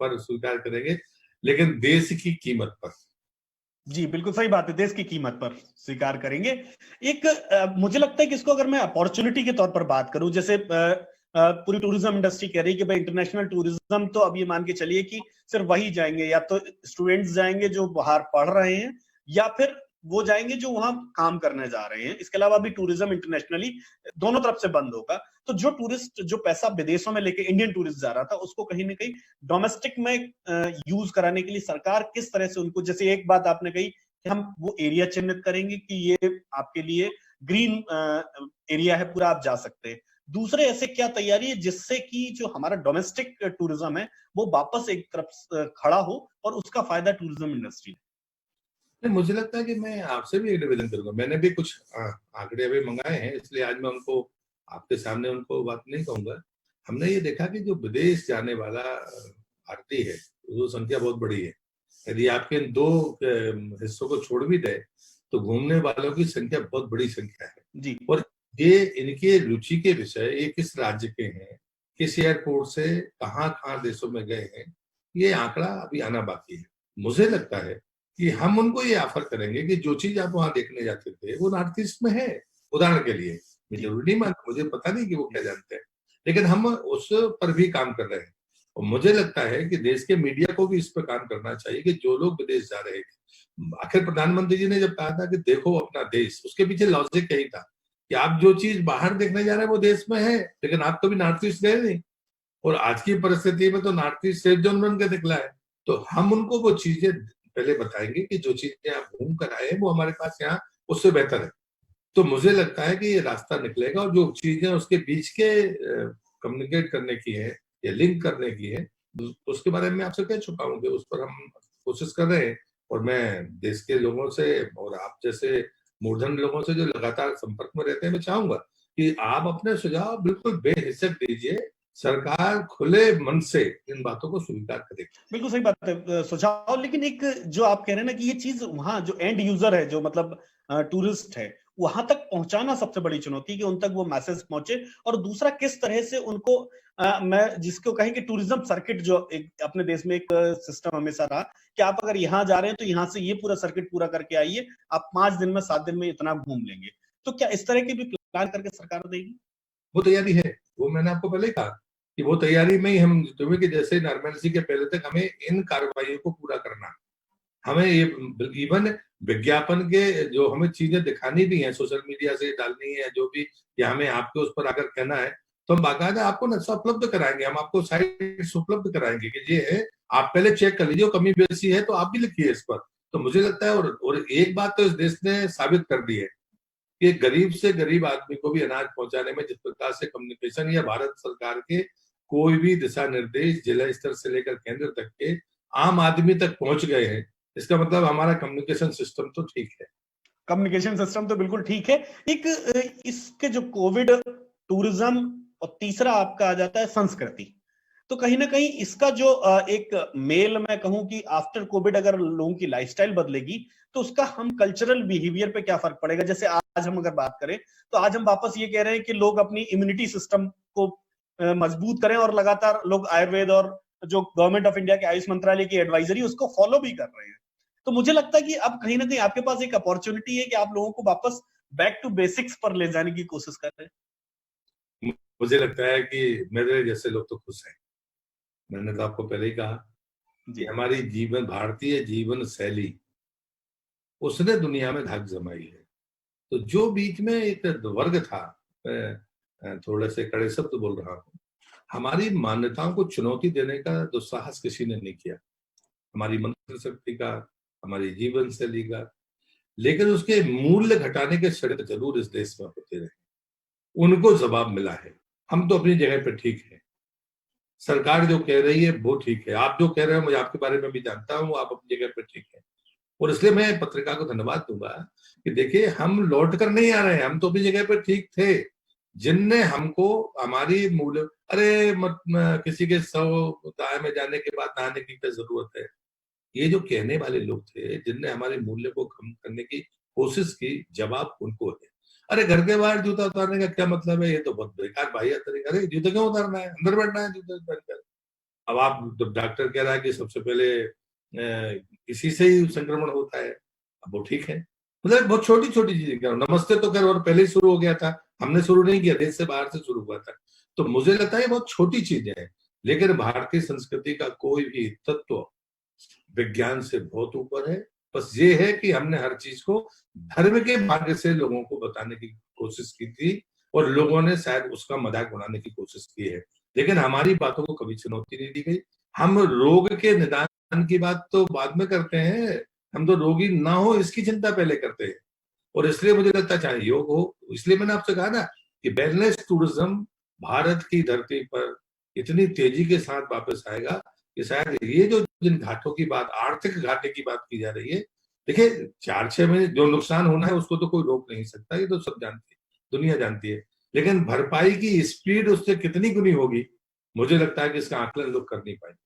पर स्वीकार करेंगे, लेकिन देश की कीमत पर। जी बिल्कुल सही बात है, देश की कीमत पर स्वीकार करेंगे। एक मुझे लगता है कि इसको अगर मैं अपॉर्चुनिटी के तौर पर बात करूं, जैसे पूरी टूरिज्म इंडस्ट्री कह रही है कि भाई इंटरनेशनल टूरिज्म तो अब ये मान के चलिए कि सिर्फ वही जाएंगे, या तो स्टूडेंट्स जाएंगे जो बाहर पढ़ रहे हैं या फिर वो जाएंगे जो वहां काम करने जा रहे हैं। इसके अलावा भी टूरिज्म इंटरनेशनली दोनों तरफ से बंद होगा। तो जो टूरिस्ट जो पैसा विदेशों में लेके इंडियन टूरिस्ट जा रहा था उसको कहीं ना कहीं डोमेस्टिक में यूज कराने के लिए सरकार किस तरह से उनको, जैसे एक बात आपने कही कि हम वो एरिया चिन्हित करेंगे कि ये आपके लिए ग्रीन एरिया है, पूरा आप जा सकते हैं। दूसरे ऐसे क्या तैयारी है जिससे कि जो हमारा डोमेस्टिक टूरिज्म है वो वापस एक तरफ खड़ा हो और उसका फायदा टूरिज्म इंडस्ट्री? मुझे लगता है कि मैं आपसे भी एक निवेदन करूंगा। मैंने भी कुछ आंकड़े अभी मंगाए हैं, इसलिए आज मैं उनको आपके सामने उनको बात नहीं कहूंगा। हमने ये देखा कि जो विदेश जाने वाला भारतीय है वो संख्या बहुत बड़ी है। यदि आपके इन दो हिस्सों को छोड़ भी दे तो घूमने वालों की संख्या बहुत बड़ी संख्या है जी। और ये इनके रुचि के विषय, ये किस राज्य के हैं, किस एयरपोर्ट से कहाँ देशों में गए हैं, ये आंकड़ा अभी आना बाकी है। मुझे लगता है कि हम उनको ये ऑफर करेंगे कि जो चीज आप वहां देखने जाते थे वो नॉर्थ ईस्ट में है। उदाहरण के लिए मैं जरूरी नहीं मानता, मुझे पता नहीं कि वो क्या जानते हैं, लेकिन हम उस पर भी काम कर रहे हैं। और मुझे लगता है कि देश के मीडिया को भी इस पर काम करना चाहिए कि जो लोग विदेश जा रहे थे, आखिर प्रधानमंत्री जी ने जब कहा था कि देखो अपना देश, उसके पीछे लॉजिक यही था कि आप जो चीज बाहर देखने जा रहे हैं वो देश में है, लेकिन आप कभी नॉर्थ ईस्ट गए नहीं। और आज की परिस्थिति में तो नॉर्थ ईस्ट सेफ जोन बन के निकला है। तो हम उनको वो चीजें पहले बताएंगे कि जो चीजें आप घूम कर आए हैं वो हमारे पास यहाँ उससे बेहतर है। तो मुझे लगता है कि ये रास्ता निकलेगा, और जो चीजें उसके बीच के कम्युनिकेट करने की है या लिंक करने की है, उसके बारे में आपसे कह चुका हूँ कि उस पर हम कोशिश कर रहे हैं। और मैं देश के लोगों से और आप जैसे मूर्धन लोगों से जो लगातार संपर्क में रहते हैं, मैं चाहूंगा कि आप अपने सुझाव बिल्कुल बेहिचक दीजिए। सरकार खुले मन से इन बातों को स्वीकार करेगी। बिल्कुल सही बात है सुझाव, लेकिन एक जो आप कह रहे हैं ना कि ये चीज वहां जो एंड यूजर है, जो मतलब टूरिस्ट है, वहां तक पहुंचाना सबसे बड़ी चुनौती है कि उन तक वो मैसेज पहुंचे। और दूसरा, किस तरह से उनको मैं जिसको कहें कि टूरिज्म सर्किट, जो एक अपने देश में एक सिस्टम हमेशा रहा कि आप अगर यहाँ जा रहे हैं तो यहाँ से ये पूरा सर्किट पूरा करके आइए, आप 5 दिन में 7 दिन में इतना घूम लेंगे। तो क्या इस तरह के भी प्लान करके सरकार देगी? वो तैयारी है, वो मैंने आपको पहले ही कहा कि वो तैयारी में ही हम जुटे कि जैसे नॉर्मलसी के पहले तक हमें इन कार्रवाइयों को पूरा करना, हमें ये इवन विज्ञापन के जो हमें चीजें दिखानी भी है, सोशल मीडिया से डालनी है, जो भी, या हमें आपके उस पर आकर कहना है, तो हम बाकायदा आपको नक्शा उपलब्ध कराएंगे, हम आपको साइट्स उपलब्ध कराएंगे कि ये है, आप पहले चेक कर लीजिए, कमी बेसी है तो आप भी लिखिए इस पर। तो मुझे लगता है, और एक बात तो इस देश ने साबित कर दी है कि गरीब से गरीब आदमी को भी अनाज पहुंचाने में जिस प्रकार से कम्युनिकेशन या भारत सरकार के कोई भी दिशा निर्देश जिला स्तर से लेकर केंद्र तक के आम आदमी तक पहुंच गए हैं, इसका मतलब हमारा कम्युनिकेशन सिस्टम तो ठीक है। कम्युनिकेशन सिस्टम तो बिल्कुल ठीक है। एक इसके जो कोविड, टूरिज्म, और तीसरा आपका आ जाता है संस्कृति। तो कहीं ना कहीं इसका जो एक मेल, मैं कहूं कि आफ्टर कोविड अगर लोगों की लाइफस्टाइल बदलेगी तो उसका हम कल्चरल बिहेवियर पे क्या फर्क पड़ेगा। जैसे आज हम अगर बात करें तो आज हम वापस ये कह रहे हैं कि लोग अपनी इम्यूनिटी सिस्टम को मजबूत करें, और लगातार लोग आयुर्वेद और जो गवर्नमेंट ऑफ इंडिया के आयुष मंत्रालय की एडवाइजरी उसको फॉलो भी कर रहे हैं। तो मुझे लगता है कि अब कहीं ना कहीं आपके पास एक अपॉर्चुनिटी है कि आप लोगों को वापस बैक टू बेसिक्स पर ले जाने की कोशिश कर रहे हैं। मुझे लगता है कि मेरे जैसे लोग तो खुश हैं। मैंने तो आपको पहले ही कहा कि हमारी भारतीय जीवन शैली उसने दुनिया में धाक जमाई है। तो जो बीच में एक वर्ग था, थोड़े से कड़े शब्द बोल रहा हूं, हमारी मान्यताओं को चुनौती देने का दुस्साहस किसी ने नहीं किया, हमारी मंत्र शक्ति का, हमारी जीवन शैली का, लेकिन उसके मूल्य घटाने के षड्यंत्र जरूर इस देश में होते रहे, उनको जवाब मिला है। हम तो अपनी जगह पर ठीक है, सरकार जो कह रही है वो ठीक है, आप जो कह रहे हो मुझे आपके बारे में भी जानता हूँ, आप अपनी जगह पर ठीक है। और इसलिए मैं पत्रिका को धन्यवाद दूंगा कि देखिए, हम लौट कर नहीं आ रहे हैं, हम तो अपनी जगह पर ठीक थे। जिनने हमको हमारी मूल्य, अरे मत किसी के 100 दाए में जाने के बाद नहाने की क्या जरूरत है, ये जो कहने वाले लोग थे जिनने हमारे मूल्य को कम करने की कोशिश की, जवाब उनको है। अरे घर के बाहर जूता उतारने का क्या मतलब है, ये तो बहुत बेकार वाहियात तरीका। अरे जूता क्यों उतारना है, अंदर बैठना है जूता पहनकर। अब आप डॉक्टर कह रहा है कि सबसे पहले इसी से ही संक्रमण होता है, अब वो ठीक है। मतलब बहुत छोटी छोटी चीजें, नमस्ते तो खैर और पहले ही शुरू हो गया था, हमने शुरू नहीं किया, देश से बाहर से शुरू हुआ था। तो मुझे लगता है बहुत छोटी चीजें हैं, लेकिन भारतीय संस्कृति का कोई भी तत्व विज्ञान से बहुत ऊपर है। बस ये है कि हमने हर चीज को धर्म के मार्ग से लोगों को बताने की कोशिश की थी, और लोगों ने शायद उसका मजाक उड़ाने की कोशिश की है, लेकिन हमारी बातों को कभी चुनौती नहीं दी गई। हम रोग के निदान की बात तो बाद में करते हैं, हम तो रोगी ना हो इसकी चिंता पहले करते हैं। और इसलिए मुझे लगता है चाहे योग हो, इसलिए मैंने आपसे कहा ना कि वेलनेस टूरिज्म भारत की धरती पर इतनी तेजी के साथ वापस आएगा कि शायद ये जो जिन घाटों की बात, आर्थिक घाटे की बात की जा रही है, देखिए 4-6 महीने जो नुकसान होना है उसको तो कोई रोक नहीं सकता, ये तो सब जानते हैं, दुनिया जानती है। लेकिन भरपाई की स्पीड उससे कितनी गुनी होगी, मुझे लगता है कि इसका आकलन लोग कर नहीं पाएंगे।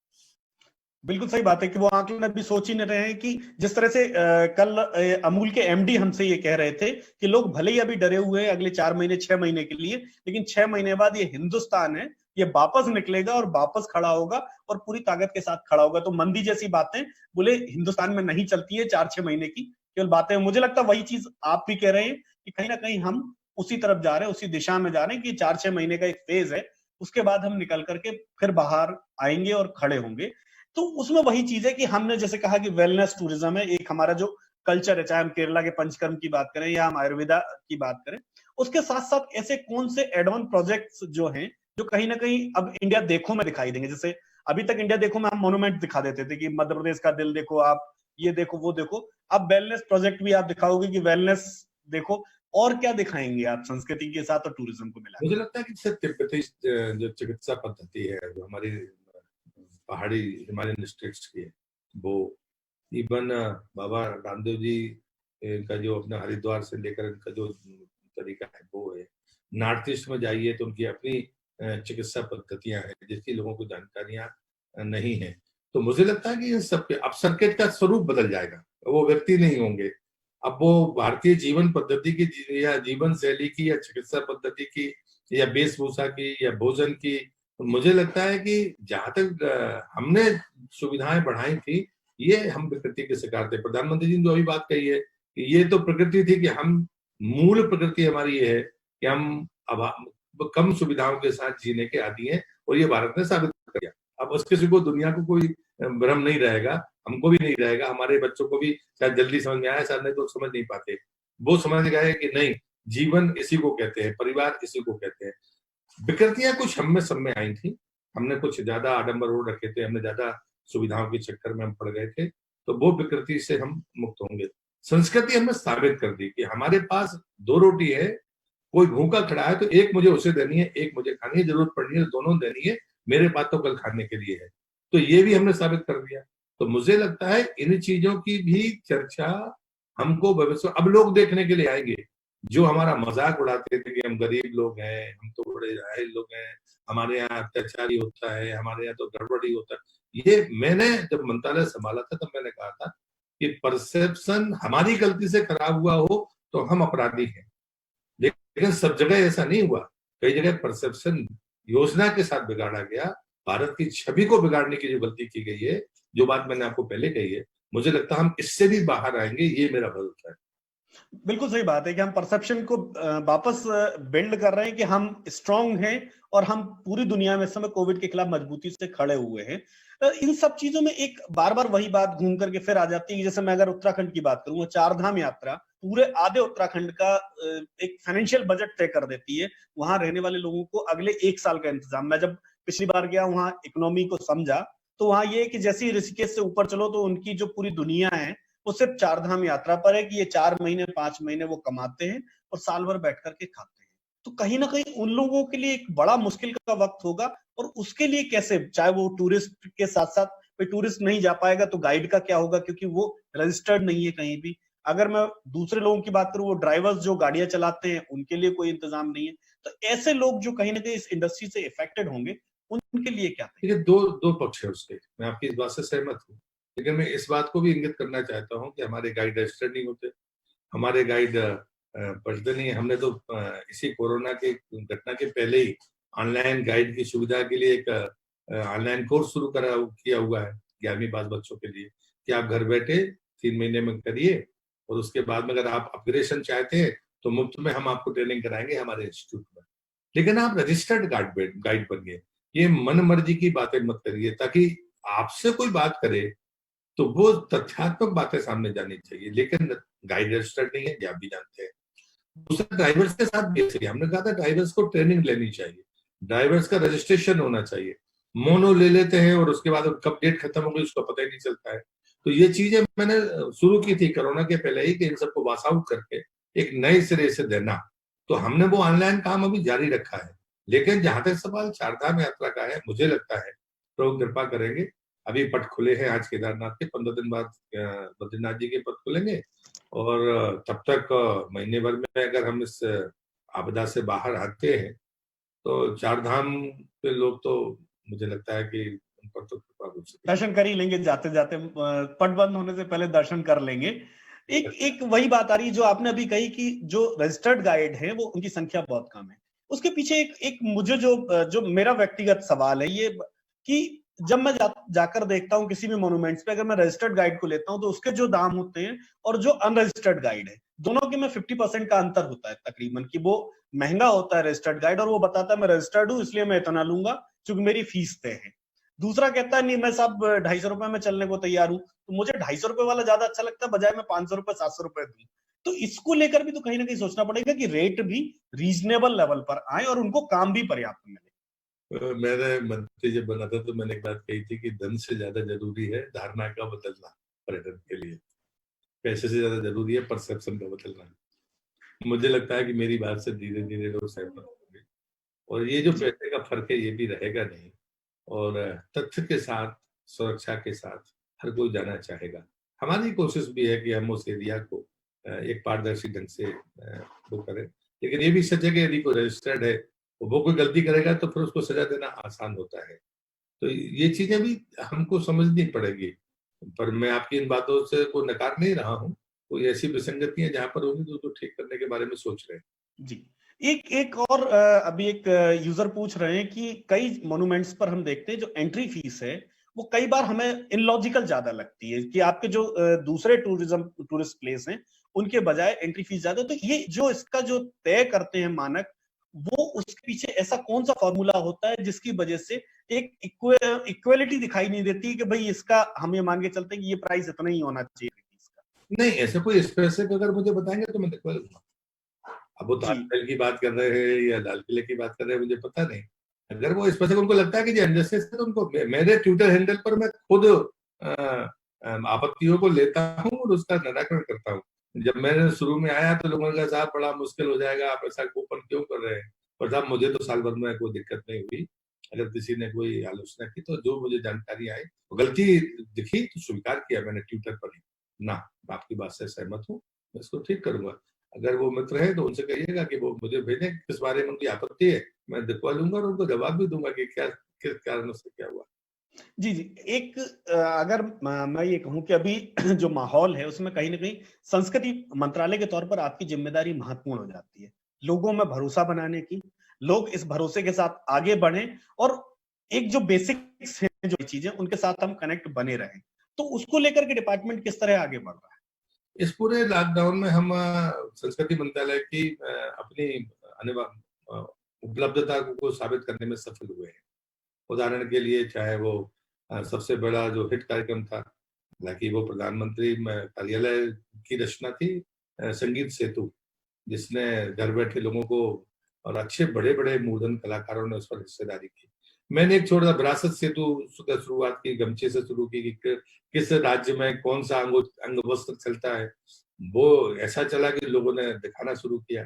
बिल्कुल सही बात है कि वो आकलन अभी सोच ही नहीं रहे हैं कि जिस तरह से कल अमूल के एमडी हमसे ये कह रहे थे कि लोग भले ही अभी डरे हुए हैं अगले 4 महीने 6 महीने के लिए, लेकिन 6 महीने बाद ये हिंदुस्तान है, ये वापस निकलेगा और वापस खड़ा होगा और पूरी ताकत के साथ खड़ा होगा। तो मंदी जैसी बातें बोले हिंदुस्तान में नहीं चलती है 4-6 महीने की केवल बातें। मुझे लगता है वही चीज आप भी कह रहे हैं कि कहीं ना कहीं हम उसी तरफ जा रहे हैं, उसी दिशा में जा रहे हैं कि 4-6 महीने का एक फेज है, उसके बाद हम निकल करके फिर बाहर आएंगे और खड़े होंगे। तो उसमें वही चीज है कि हमने जैसे कहा कि वेलनेस टूरिज्म है एक हमारा जो कल्चर है, चाहे हम केरला के पंचकर्म की बात करें या हम आयुर्वेदा की बात करें, उसके साथ साथ ऐसे कौन से एडवांस प्रोजेक्ट्स जो हैं जो कहीं ना कहीं अब इंडिया देखो में दिखाई देंगे। जैसे अभी तक इंडिया देखो में हम मोन्यूमेंट दिखा देते थे कि मध्य प्रदेश का दिल देखो आप, ये देखो वो देखो। अब वेलनेस प्रोजेक्ट भी आप दिखाओगे कि वेलनेस देखो, और क्या दिखाएंगे आप संस्कृति के साथ और टूरिज्म को मिला? मुझे लगता है कि तिब्बती जो चिकित्सा पद्धति है, जो हमारी पहाड़ी हिमालयन स्टेट्स की है, वो इवन बाबा रामदेव जी का जो अपना हरिद्वार से लेकर इनका जो तरीका है वो है। नॉर्थ ईस्ट में जाइए तो उनकी अपनी चिकित्सा पद्धतियां हैं जिसकी लोगों को जानकारियां नहीं है। तो मुझे लगता है कि ये सब अब सर्किट का स्वरूप बदल जाएगा, वो व्यक्ति नहीं होंगे। अब वो भारतीय जीवन पद्धति की या जीवन शैली की या चिकित्सा पद्धति की या वेशभूषा की या भोजन की, मुझे लगता है कि जहां तक हमने सुविधाएं बढ़ाई थी, ये हम प्रकृति के शिकार थे। प्रधानमंत्री जी ने जो अभी बात कही है कि ये तो प्रकृति थी, कि हम मूल प्रकृति हमारी ये है कि हम अब कम सुविधाओं के साथ जीने के आदी हैं, और ये भारत ने साबित कर दिया। अब उस किसी को दुनिया को कोई भ्रम नहीं रहेगा, हमको भी नहीं रहेगा, हमारे बच्चों को भी शायद जल्दी समझ में आया, शायद नहीं तो समझ नहीं पाते। वो समझ गए कि नहीं, जीवन इसी को कहते हैं, परिवार इसी को कहते हैं। विकृतियां कुछ हम में सब में आई थी, हमने कुछ ज्यादा आडंबर हो रखे थे, हमने ज्यादा सुविधाओं के चक्कर में हम पड़ गए थे, तो वो विकृति से हम मुक्त होंगे। संस्कृति हमें साबित कर दी कि हमारे पास दो रोटी है, कोई भूखा खड़ा है तो एक मुझे उसे देनी है, एक मुझे खानी है, जरूरत पड़नी है दोनों देनी है, मेरे पास तो कल खाने के लिए है। तो ये भी हमने साबित कर दिया। तो मुझे लगता है इन चीजों की भी चर्चा हमको भविष्य, अब लोग देखने के लिए आएंगे। जो हमारा मजाक उड़ाते थे कि हम गरीब लोग हैं, हम तो बड़े राहल लोग हैं, हमारे यहाँ अत्याचारी होता है, हमारे यहाँ तो गड़बड़ी होता है, ये मैंने जब मंत्रालय संभाला था तब मैंने कहा था कि परसेप्शन हमारी गलती से खराब हुआ हो तो हम अपराधी हैं, लेकिन सब जगह ऐसा नहीं हुआ। कई जगह परसेप्शन योजना के साथ बिगाड़ा गया, भारत की छवि को बिगाड़ने की जो गलती की गई है, जो बात मैंने आपको पहले कही है, मुझे लगता है हम इससे भी बाहर आएंगे, ये मेरा भरोसा है। बिल्कुल सही बात है कि हम परसेप्शन को वापस बिल्ड कर रहे हैं कि हम स्ट्रांग हैं और हम पूरी दुनिया में इस समय कोविड के खिलाफ मजबूती से खड़े हुए हैं। इन सब चीजों में एक बार बार वही बात घूम करके फिर आ जाती है। जैसे मैं अगर उत्तराखंड की बात करूं, चार धाम यात्रा पूरे आधे उत्तराखंड का एक फाइनेंशियल बजट तय कर देती है। वहां रहने वाले लोगों को अगले 1 साल का इंतजाम। मैं जब पिछली बार गया वहां इकोनॉमी को समझा, तो वहां ये कि जैसे ही ऋषिकेश से ऊपर चलो तो उनकी जो पूरी दुनिया है वो सिर्फ चार धाम यात्रा पर है कि ये 4 महीने 5 महीने वो कमाते हैं और साल भर बैठ करके खाते हैं। तो कहीं ना कहीं उन लोगों के लिए एक बड़ा मुश्किल का वक्त होगा। और उसके लिए कैसे, चाहे वो टूरिस्ट के साथ साथ, कोई टूरिस्ट नहीं जा पाएगा तो गाइड का क्या होगा, क्योंकि वो रजिस्टर्ड नहीं है कहीं भी। अगर मैं दूसरे लोगों की बात करूं, वो ड्राइवर्स जो गाड़ियां चलाते हैं उनके लिए कोई इंतजाम नहीं है। तो ऐसे लोग जो कहीं ना कहीं इस इंडस्ट्री से इफेक्टेड होंगे, उनके लिए क्या? देखिए, दो पक्ष है उसके, मैं आपकी इस बात से सहमत हूँ, लेकिन मैं इस बात को भी इंगित करना चाहता हूँ कि हमारे गाइड रजिस्टर्ड नहीं होते, हमारे गाइड पढ़ते नहीं है। हमने तो इसी कोरोना के घटना के पहले ही ऑनलाइन गाइड की सुविधा के लिए एक ऑनलाइन कोर्स शुरू किया हुआ है 11वीं पास बच्चों के लिए, कि आप घर बैठे 3 महीने में करिए, और उसके बाद में अगर आप अपग्रेडेशन चाहते हैं तो मुफ्त में हम आपको ट्रेनिंग कराएंगे हमारे इंस्टीट्यूट में। लेकिन आप रजिस्टर्ड गाइड बनिए, ये मन मर्जी की बातें मत करिए, ताकि आपसे कोई बात करे तो वो तथ्यात्मक बातें सामने जानी चाहिए। लेकिन गाइड रजिस्टर्ड नहीं है, ये आप भी जानते हैं। दूसरा, ड्राइवर्स के साथ भी ऐसे हमने कहा था ड्राइवर्स को ट्रेनिंग लेनी चाहिए, ड्राइवर्स का रजिस्ट्रेशन होना चाहिए। मोनो ले लेते हैं और उसके बाद कब डेट खत्म हो गई उसका पता ही नहीं चलता है। तो ये चीजें मैंने शुरू की थी कोरोना के पहले ही, कि इन सबको वाश आउट करके एक नए सिरे से देना। तो हमने वो ऑनलाइन काम अभी जारी रखा है। लेकिन जहां तक सवाल चारधाम यात्रा का है, मुझे लगता है प्रभु कृपा करेंगे, अभी पट खुले हैं आज केदारनाथ के, 15 दिन बाद बद्रीनाथ जी के पट खुलेंगे, और तब तक महीने भर में अगर हम इस आपदा से बाहर आते हैं तो चारधाम के लोग तो मुझे लगता है कि उन पर तो कृपा हो सकती है। दर्शन कर ही लेंगे, जाते जाते पट बंद होने से पहले दर्शन कर लेंगे। एक वही बात आ रही है जो आपने अभी कही कि जो रजिस्टर्ड गाइड है वो उनकी संख्या बहुत कम है। उसके पीछे एक मुझे जो मेरा व्यक्तिगत सवाल है ये, कि जब मैं जाकर देखता हूँ किसी भी मोन्यूमेंट्स पे, अगर मैं रजिस्टर्ड गाइड को लेता हूँ तो उसके जो दाम होते हैं और जो अनरजिस्टर्ड गाइड है, दोनों के में 50% का अंतर होता है तकरीबन, कि वो महंगा होता है रजिस्टर्ड गाइड और वो बताता है मैं रजिस्टर्ड हूँ इसलिए मैं इतना लूंगा क्योंकि मेरी फीस तय है। दूसरा कहता है नहीं, मैं सब 250 रुपए में चलने को तैयार हूँ, तो मुझे 250 रुपए वाला ज्यादा अच्छा लगता है बजाय मैं 500 रुपए 700 रुपए दूं। तो इसको लेकर भी तो कहीं ना कहीं सोचना पड़ेगा कि रेट भी रीजनेबल लेवल पर आए और उनको काम भी पर्याप्त मिले। मैंने मंत्री जब बना था तो मैंने एक बात कही थी कि धन से ज्यादा जरूरी है धारणा का बदलना पर्यटन के लिए, पैसे से ज्यादा जरूरी है परसेप्शन का बदलना। मुझे लगता है कि मेरी बात से धीरे धीरे लोग सहमत होंगे, और ये जो पैसे का फर्क है ये भी रहेगा नहीं, और तथ्य के साथ, सुरक्षा के साथ हर कोई जाना चाहेगा। हमारी कोशिश भी है कि हम उस एरिया को एक पारदर्शी ढंग से वो करें, लेकिन ये भी सच है कि यदि कोई रजिस्टर्ड है वो कोई गलती करेगा तो फिर उसको सजा देना आसान होता है। तो ये चीजें भी हमको समझनी पड़ेगी। पर मैं आपकी इन बातों से को नकार नहीं रहा हूँ, कोई ऐसी विसंगतियां जहां पर होंगी तो उसको ठीक करने के बारे में सोच रहे हैं। जी, एक एक और अभी एक यूजर पूछ रहे हैं कि कई मॉन्यूमेंट्स पर हम देखते हैं जो एंट्री फीस है वो कई बार हमें इलॉजिकल ज्यादा लगती है कि आपके जो दूसरे टूरिस्ट प्लेस हैं उनके बजाय एंट्री फीस ज्यादा, तो ये जो इसका जो तय करते हैं मानक, वो उसके पीछे ऐसा कौन सा फॉर्मूला होता है जिसकी वजह से एक इक्वेलिटी दिखाई नहीं देती कि भाई इसका हम ये मान के चलते हैं कि ये प्राइस इतना ही होना चाहिए इसका? नहीं, ऐसे कोई स्पेसिफिक अगर मुझे बताएंगे तो मैं दिखवा लूंगा। अब वो ताजमहल की बात कर रहे हैं या लाल किले की बात कर रहे हैं मुझे पता नहीं। अगर वो स्पेसिफिक उनको लगता है कि जो इनजस्टिस है तो उनको, मेरे ट्विटर हैंडल पर मैं खुद आपत्तियों को लेता हूँ और उसका निराकरण करता हूँ। जब मैंने शुरू में आया तो लोगों ने कहा साहब बड़ा मुश्किल हो जाएगा, आप ऐसा ओपन क्यों कर रहे हैं? पर साहब मुझे तो साल भर में कोई दिक्कत नहीं हुई। अगर किसी ने कोई आलोचना की तो जो मुझे जानकारी आई, गलती दिखी तो स्वीकार किया मैंने ट्विटर पर ही, ना आपकी बात से सहमत हूँ, मैं इसको ठीक करूंगा। अगर वो मित्र है तो उनसे कहिएगा कि वो मुझे भेजें किस बारे में उनकी आपत्ति है, मैं दिखवा लूंगा और उनको जवाब भी दूंगा कि क्या किस कारण से क्या हुआ। जी जी, एक अगर मैं ये कहूं कि अभी जो माहौल है उसमें कहीं ना कहीं संस्कृति मंत्रालय के तौर पर आपकी जिम्मेदारी महत्वपूर्ण हो जाती है, लोगों में भरोसा बनाने की, लोग इस भरोसे के साथ आगे बढ़ें और एक जो बेसिक्स हैं जो चीजें उनके साथ हम कनेक्ट बने रहें, तो उसको लेकर के डिपार्टमेंट किस तरह आगे बढ़ रहा है? इस पूरे लॉकडाउन में हम संस्कृति मंत्रालय की अपनी उपलब्धता को साबित करने में सफल हुए हैं। उदाहरण के लिए चाहे वो सबसे बड़ा जो हिट कार्यक्रम था, हालांकि वो प्रधानमंत्री कार्यालय की रचना थी, संगीत सेतु, जिसने घर बैठे लोगों को और अच्छे बड़े बड़े मूर्धन कलाकारों ने उस पर हिस्सेदारी की। मैंने एक छोटा विरासत सेतु का शुरुआत की, गमछे से शुरू की कि किस राज्य में कौन सा अंग वस्त्र चलता है, वो ऐसा चला कि लोगों ने दिखाना शुरू किया।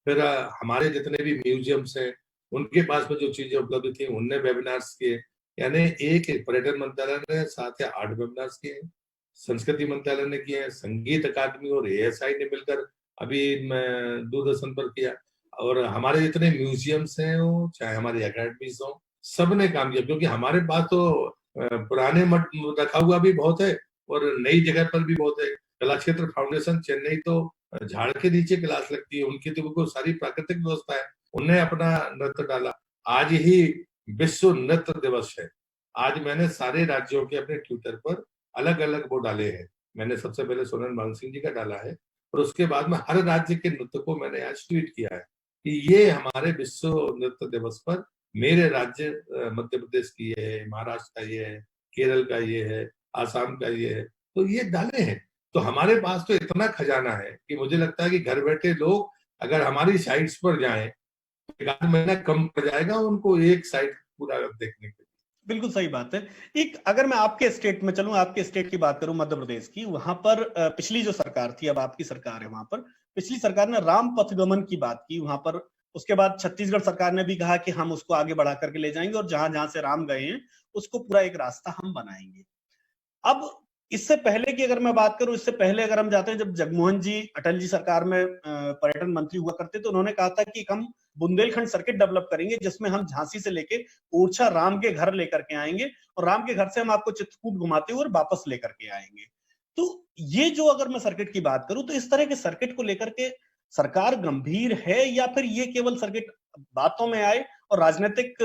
फिर हमारे जितने भी म्यूजियम्स हैं उनके पास में जो चीजें उपलब्ध थी उनने वेबिनार्स किए, यानी एक पर्यटन मंत्रालय ने 7 या 8 वेबिनार्स किए, संस्कृति मंत्रालय ने किए, संगीत अकादमी और एएसआई ने मिलकर अभी दूरदर्शन पर किया, और हमारे जितने म्यूजियम्स हैं वो चाहे हमारी अकेडमीज हो, सबने काम किया, क्योंकि हमारे पास तो पुराने मठ रखा हुआ भी बहुत है और नई जगह पर भी बहुत है। कला क्षेत्र फाउंडेशन चेन्नई तो झाड़ के नीचे क्लास लगती है, उनकी तो बिल्कुल सारी प्राकृतिक व्यवस्था है, उनने अपना नृत्य डाला। आज ही विश्व नृत्य दिवस है। आज मैंने सारे राज्यों के अपने ट्विटर पर अलग अलग वो डाले हैं। मैंने सबसे पहले सोनल मान सिंह जी का डाला है और उसके बाद में हर राज्य के नृत्य को मैंने आज ट्वीट किया है कि ये हमारे विश्व नृत्य दिवस पर मेरे राज्य मध्य प्रदेश की ये है, महाराष्ट्र का ये है, केरल का ये है, आसाम का ये है, तो ये डाले हैं। तो हमारे पास तो इतना खजाना है कि मुझे लगता है कि घर बैठे लोग अगर हमारी साइट्स पर जाएं तो 1 महीना कम पड़ जाएगा उनको एक साइट पूरा देखने के लिए। बिल्कुल सही बात है। एक अगर मैं आपके स्टेट में चलूं, आपके स्टेट की बात करूं, मध्य प्रदेश की, वहां पर पिछली जो सरकार थी, अब आपकी सरकार है, वहां पर पिछली सरकार ने राम पथगमन की बात की वहां पर। उसके बाद छत्तीसगढ़ सरकार ने भी कहा कि हम उसको आगे बढ़ा करके ले जाएंगे और जहां जहां से राम गए हैं उसको पूरा एक रास्ता हम बनाएंगे। अब इससे पहले की अगर मैं बात करूं, इससे पहले अगर हम जाते हैं, जब जगमोहन जी अटल जी सरकार में पर्यटन मंत्री हुआ करते तो उन्होंने कहा था कि हम बुंदेलखंड सर्किट डेवलप करेंगे जिसमें हम झांसी से लेके ओरछा राम के घर लेकर के आएंगे और राम के घर से हम आपको चित्रकूट घुमाते हुए और वापस लेकर के आएंगे। तो ये जो अगर मैं सर्किट की बात करूं तो इस तरह के सर्किट को लेकर के सरकार गंभीर है या फिर ये केवल सर्किट बातों में आए और राजनीतिक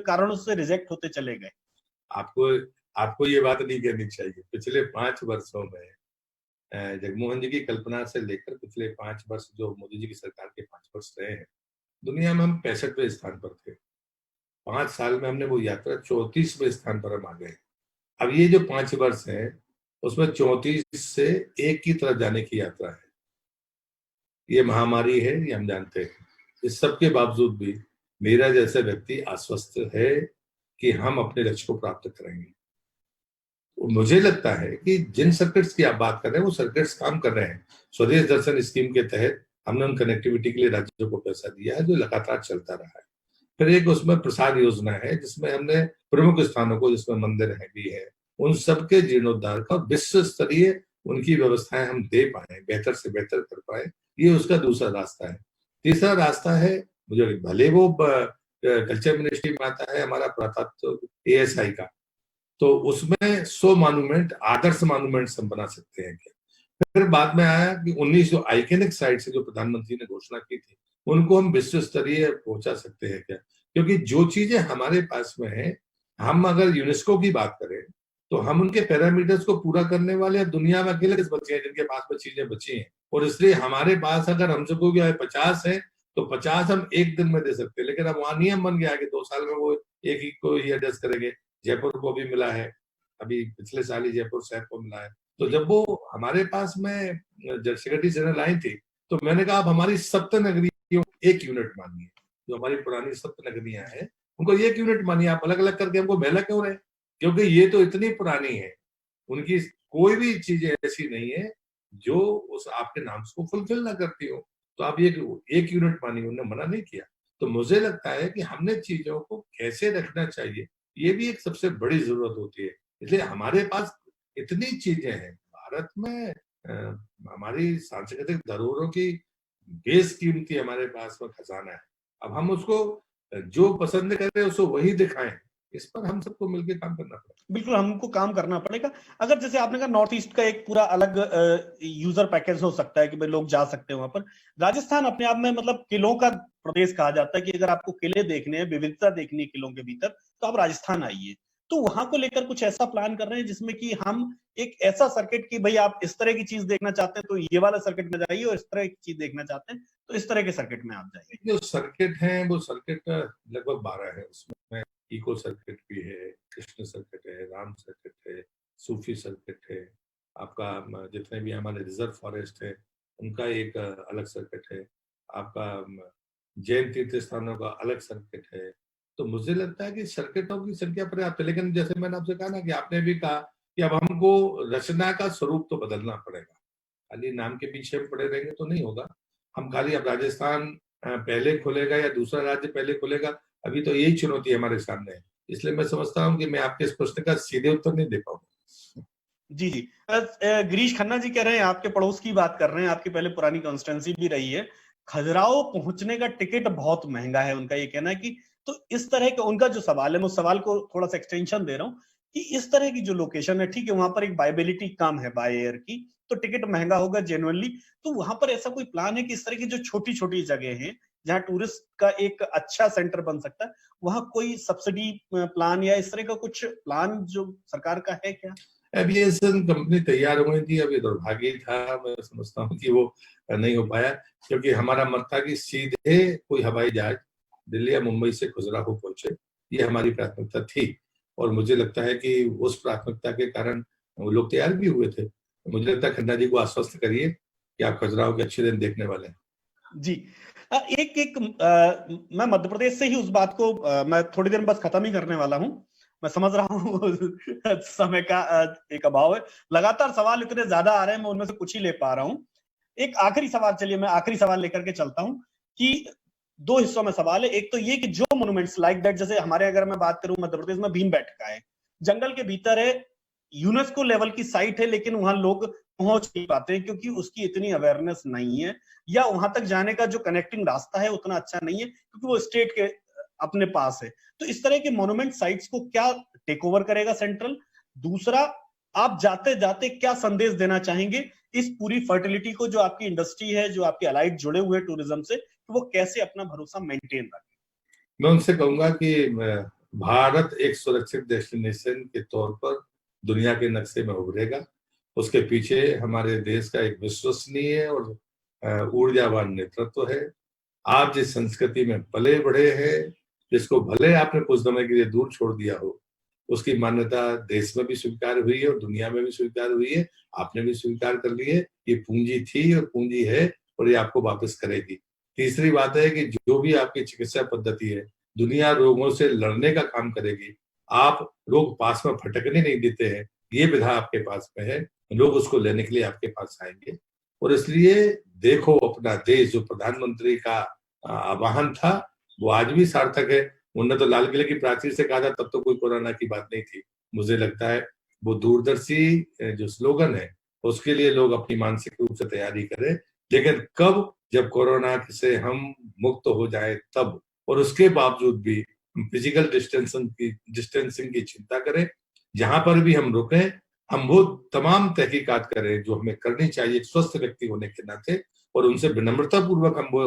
कारणों से रिजेक्ट होते चले गए? आपको ये बात नहीं कहनी चाहिए। पिछले 5 वर्षों में जगमोहन जी की कल्पना से लेकर पिछले 5 वर्ष जो मोदी जी की सरकार के 5 वर्ष रहे हैं, दुनिया में हम 65वें स्थान पर थे। 5 साल में हमने वो यात्रा 34वें स्थान पर हम आ गए। अब ये जो 5 वर्ष है उसमें 34 से 1 की तरफ जाने की यात्रा है। ये महामारी है, ये हम जानते हैं। इस सब के बावजूद भी मेरा जैसा व्यक्ति आश्वस्त है कि हम अपने लक्ष्य को प्राप्त करेंगे। मुझे लगता है कि जिन सर्किट्स की आप बात कर रहे हैं वो सर्किट्स काम कर रहे हैं। स्वदेश दर्शन स्कीम के तहत हमने उन कनेक्टिविटी के लिए राज्यों को पैसा दिया है जो लगातार चलता रहा है। फिर एक उसमें प्रसाद योजना है जिसमें हमने प्रमुख स्थानों को, जिसमें मंदिर है भी है, उन सबके जीर्णोद्धार का विश्व स्तरीय उनकी व्यवस्थाएं हम दे पाए, बेहतर से बेहतर कर पाए, ये उसका दूसरा रास्ता है। तीसरा रास्ता है, मुझे भले वो कल्चर मिनिस्ट्री में आता है हमारा पुरातत्व ASI का, तो उसमें 100 मॉन्यूमेंट, आदर्श मॉन्यूमेंट्स हम बना सकते हैं क्या। फिर बाद में आया कि 19 जो आइकनिक साइट से जो प्रधानमंत्री ने घोषणा की थी उनको हम विश्व स्तरीय पहुंचा सकते हैं क्या। क्योंकि जो चीजें हमारे पास में है, हम अगर यूनेस्को की बात करें तो हम उनके पैरामीटर्स को पूरा करने वाले अब दुनिया में अकेले बचे हैं जिनके पास में चीजें बची हैं। और इसलिए हमारे पास अगर हमसे कोई 50 है तो 50 हम एक दिन में दे सकते हैं, लेकिन अब वहां नियम बन गया कि 2 साल में वो एक ही को ही एडजस्ट करेंगे। जयपुर को भी मिला है, अभी पिछले साल ही जयपुर शहर को मिला है। तो जब वो हमारे पास में सेक्रेटरी जनरल आई थी तो मैंने कहा आप हमारी सप्त नगरियों एक यूनिट मानिए, जो हमारी पुरानी सप्त नगरियां हैं उनको एक यूनिट मानिए, आप अलग अलग करके हमको बहला क्यों रहे, क्योंकि ये तो इतनी पुरानी है, उनकी कोई भी चीज ऐसी नहीं है जो उस आपके नाम को फुलफिल ना करती हो, तो आप ये एक यूनिट मानिए, उन्होंने मना नहीं किया। तो मुझे लगता है कि हमने चीजों को कैसे रखना चाहिए ये भी एक सबसे बड़ी जरूरत होती है। इसलिए हमारे पास इतनी चीजें हैं भारत में, हमारी सांस्कृतिक धरोहरों की बेशकीमती हमारे पास में खजाना है। अब हम उसको जो पसंद करें उसको वही दिखाएं, इस पर हम सबको मिलकर काम करना पड़ेगा। बिल्कुल हमको काम करना पड़ेगा। अगर जैसे आपने कहा नॉर्थ ईस्ट का एक पूरा अलग यूजर पैकेज हो सकता है कि भाई लोग जा सकते हैं वहां पर। राजस्थान अपने आप में मतलब किलों का प्रदेश कहा जाता है कि अगर आपको किले देखने हैं, विविधता देखनी है किलों के भीतर, तो आप राजस्थान आइए। तो वहां को लेकर कुछ ऐसा प्लान कर रहे हैं जिसमें कि हम एक ऐसा सर्किट की भाई आप इस तरह की चीज देखना चाहते हैं तो ये वाला सर्किट में जाइए, और इस तरह की चीज देखना चाहते हैं तो इस तरह के सर्किट में आप जाइए। जो सर्किट है वो सर्किट लगभग 12 है, उसमें इको सर्किट भी है, कृष्ण सर्किट है, राम सर्किट है, सूफी सर्किट है, आपका जितने भी हमारे रिजर्व फॉरेस्ट है उनका एक अलग सर्किट है, आपका जैन तीर्थ स्थानों का अलग सर्किट है। तो मुझे लगता है कि सर्किटों की संख्या पर्याप्त है, लेकिन जैसे मैंने आपसे कहा ना कि आपने भी कहा कि अब हमको रचना का स्वरूप तो बदलना पड़ेगा, खाली नाम के पीछे हम पड़े रहेंगे तो नहीं होगा। हम खाली अब राजस्थान पहले खुलेगा या दूसरा राज्य पहले खुलेगा, अभी तो यही चुनौती हमारे सामने है। इसलिए मैं समझता हूँ कि मैं आपके इस प्रश्न का सीधे उत्तर नहीं दे पाऊंगा। जी जी, गिरीश खन्ना जी कह रहे हैं, आपके पड़ोस की बात कर रहे हैं, आपकी पहले पुरानी कॉन्स्टिट्यूंसी भी रही है, खजुराहो पहुंचने का टिकट बहुत महंगा है, उनका ये कहना है कि तो इस तरह का उनका जो सवाल है, मैं उस सवाल को थोड़ा सा एक्सटेंशन दे रहा हूँ कि इस तरह की जो लोकेशन है, ठीक है वहां पर एक वायबिलिटी कम है बाय एयर की, तो टिकट महंगा होगा जेन्युइनली। तो वहां पर ऐसा कोई प्लान है कि इस तरह की जो छोटी छोटी जगह है जहाँ टूरिस्ट का एक अच्छा सेंटर बन सकता है, वहां कोई सब्सिडी प्लान या इस तरह का कुछ प्लान जो सरकार का है क्या? एविएशन कंपनी तैयार हुई थी, अब ये दुर्भाग्य था, मैं समझता हूँ कि वो नहीं हो पाया, क्योंकि हमारा मत था कि सीधे कोई हवाई जहाज दिल्ली या मुंबई से खजुराहो पहुंचे, ये हमारी प्राथमिकता थी। और मुझे लगता है कि उस प्राथमिकता के कारण वो लोग तैयार भी हुए थे। मुझे लगता है खन्ना जी को आश्वस्त करिए कि आप खजुराहो के अच्छे दिन देखने वाले हैं। जी, मैं मध्य प्रदेश से ही उस बात को मैं थोड़ी देर में बस खत्म ही करने वाला हूं, मैं समझ रहा हूँ समय का एक अभाव है, लगातार सवाल इतने ज्यादा आ रहे हैं, मैं उनमें से कुछ ही ले पा रहा हूँ। एक आखिरी सवाल, चलिए मैं आखिरी सवाल लेकर के चलता हूँ कि 2 हिस्सों में सवाल है। एक तो ये कि जो मोन्यूमेंट्स लाइक दैट, जैसे हमारे अगर मैं बात करूं मध्य प्रदेश में भीमबेटका है, जंगल के भीतर है, यूनेस्को लेवल की साइट है, लेकिन वहां लोग पहुंच नहीं पाते हैं क्योंकि उसकी इतनी अवेयरनेस नहीं है, या वहां तक जाने का जो कनेक्टिंग रास्ता है उतना अच्छा नहीं है क्योंकि वो स्टेट के अपने पास है। तो इस तरह के मॉन्यूमेंट साइट्स को क्या टेक ओवर करेगा सेंट्रल? दूसरा, आप जाते जाते क्या संदेश देना चाहेंगे इस पूरी फर्टिलिटी को, जो आपकी इंडस्ट्री है, जो आपके अलाइड जुड़े हुए टूरिज्म से, तो वो कैसे अपना भरोसा मेंटेन रखें? मैं उनसे कहूंगा कि भारत एक सुरक्षित डेस्टिनेशन के तौर पर दुनिया के नक्शे में उभरेगा। उसके पीछे हमारे देश का एक विश्वसनीय और ऊर्जावान नेतृत्व है। आप जिस संस्कृति में पले बढ़े हैं, जिसको भले आपने कुछ समय के लिए दूर छोड़ दिया हो, उसकी मान्यता देश में भी स्वीकार हुई है और दुनिया में भी स्वीकार हुई है, आपने भी स्वीकार कर ली है। ये पूंजी थी और पूंजी है और ये आपको वापस करेगी। तीसरी बात है कि जो भी आपकी चिकित्सा पद्धति है दुनिया रोगों से लड़ने का काम करेगी। आप लोग पास में फटकने नहीं देते हैं, ये विधा आपके पास में है, लोग उसको लेने के लिए आपके पास आएंगे। और इसलिए देखो अपना देश, जो प्रधानमंत्री का आह्वान था वो आज भी सार्थक है। उन्होंने तो लाल किले की प्राचीर से कहा था, तब तो कोई कोरोना की बात नहीं थी। मुझे लगता है वो दूरदर्शी जो स्लोगन है उसके लिए लोग अपनी मानसिक रूप से तैयारी करें, लेकिन कब, जब कोरोना से हम मुक्त हो जाए तब। और उसके बावजूद भी फिजिकल डिस्टेंसिंग की चिंता करें, जहां पर भी हम रुकें हम वो तमाम तहकीकात करें जो हमें करनी चाहिए स्वस्थ व्यक्ति होने के नाते, और उनसे विनम्रता पूर्वक हम वो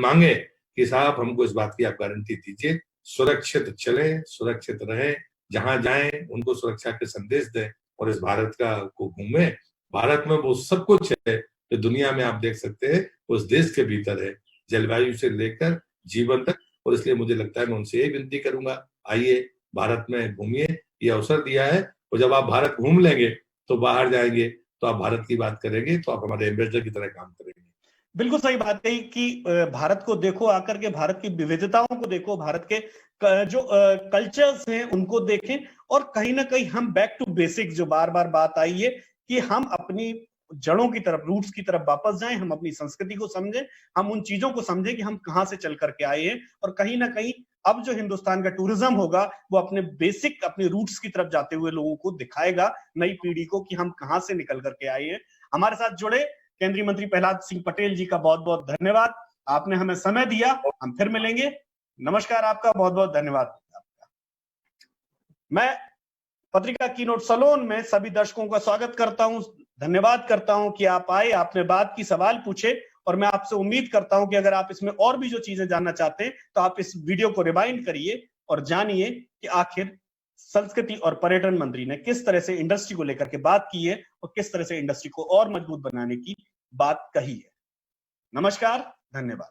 मांगे कि साहब हमको इस बात की आप गारंटी दीजिए, सुरक्षित चलें, सुरक्षित रहें, जहां जाएं उनको सुरक्षा के संदेश दें और इस भारत को घूमें। भारत में वो सब कुछ है जो दुनिया में आप देख सकते हैं उस देश के भीतर है, जलवायु से लेकर जीवन तक। और इसलिए मुझे लगता है मैं उनसे यही विनती करूंगा, आइए भारत में घूमिए, ये अवसर दिया है। और जब आप भारत घूम लेंगे तो बाहर जाएंगे तो आप भारत की बात करेंगे तो आप हमारे एम्बेसडर की तरह काम करेंगे। बिल्कुल सही बात है कि भारत को देखो, आकर के भारत की विविधताओं को देखो, भारत के जो कल्चर्स हैं उनको देखें, और कहीं ना कहीं हम बैक टू बेसिक्स, जो बार बार बात आई है कि हम अपनी जड़ों की तरफ, रूट्स की तरफ वापस जाएं, हम अपनी संस्कृति को समझें, हम उन चीजों को समझें कि हम कहां से चल करके आए हैं। और कहीं ना कहीं अब जो हिंदुस्तान का टूरिज्म होगा वो अपने बेसिक, अपने रूट्स की तरफ जाते हुए लोगों को दिखाएगा, नई पीढ़ी को, कि हम कहां से निकल करके आए हैं। हमारे साथ जुड़े केंद्रीय मंत्री प्रहलाद सिंह पटेल जी का बहुत बहुत धन्यवाद, आपने हमें समय दिया। हम फिर मिलेंगे। नमस्कार, आपका बहुत बहुत धन्यवाद। मैं पत्रिका कीनोट सलोन में सभी दर्शकों का स्वागत करता हूं, धन्यवाद करता हूं कि आप आए, आपने बात की, सवाल पूछे, और मैं आपसे उम्मीद करता हूं कि अगर आप इसमें और भी जो चीजें जानना चाहते हैं तो आप इस वीडियो को रिवाइंड करिए और जानिए कि आखिर संस्कृति और पर्यटन मंत्री ने किस तरह से इंडस्ट्री को लेकर के बात की है और किस तरह से इंडस्ट्री को और मजबूत बनाने की बात कही है। नमस्कार, धन्यवाद।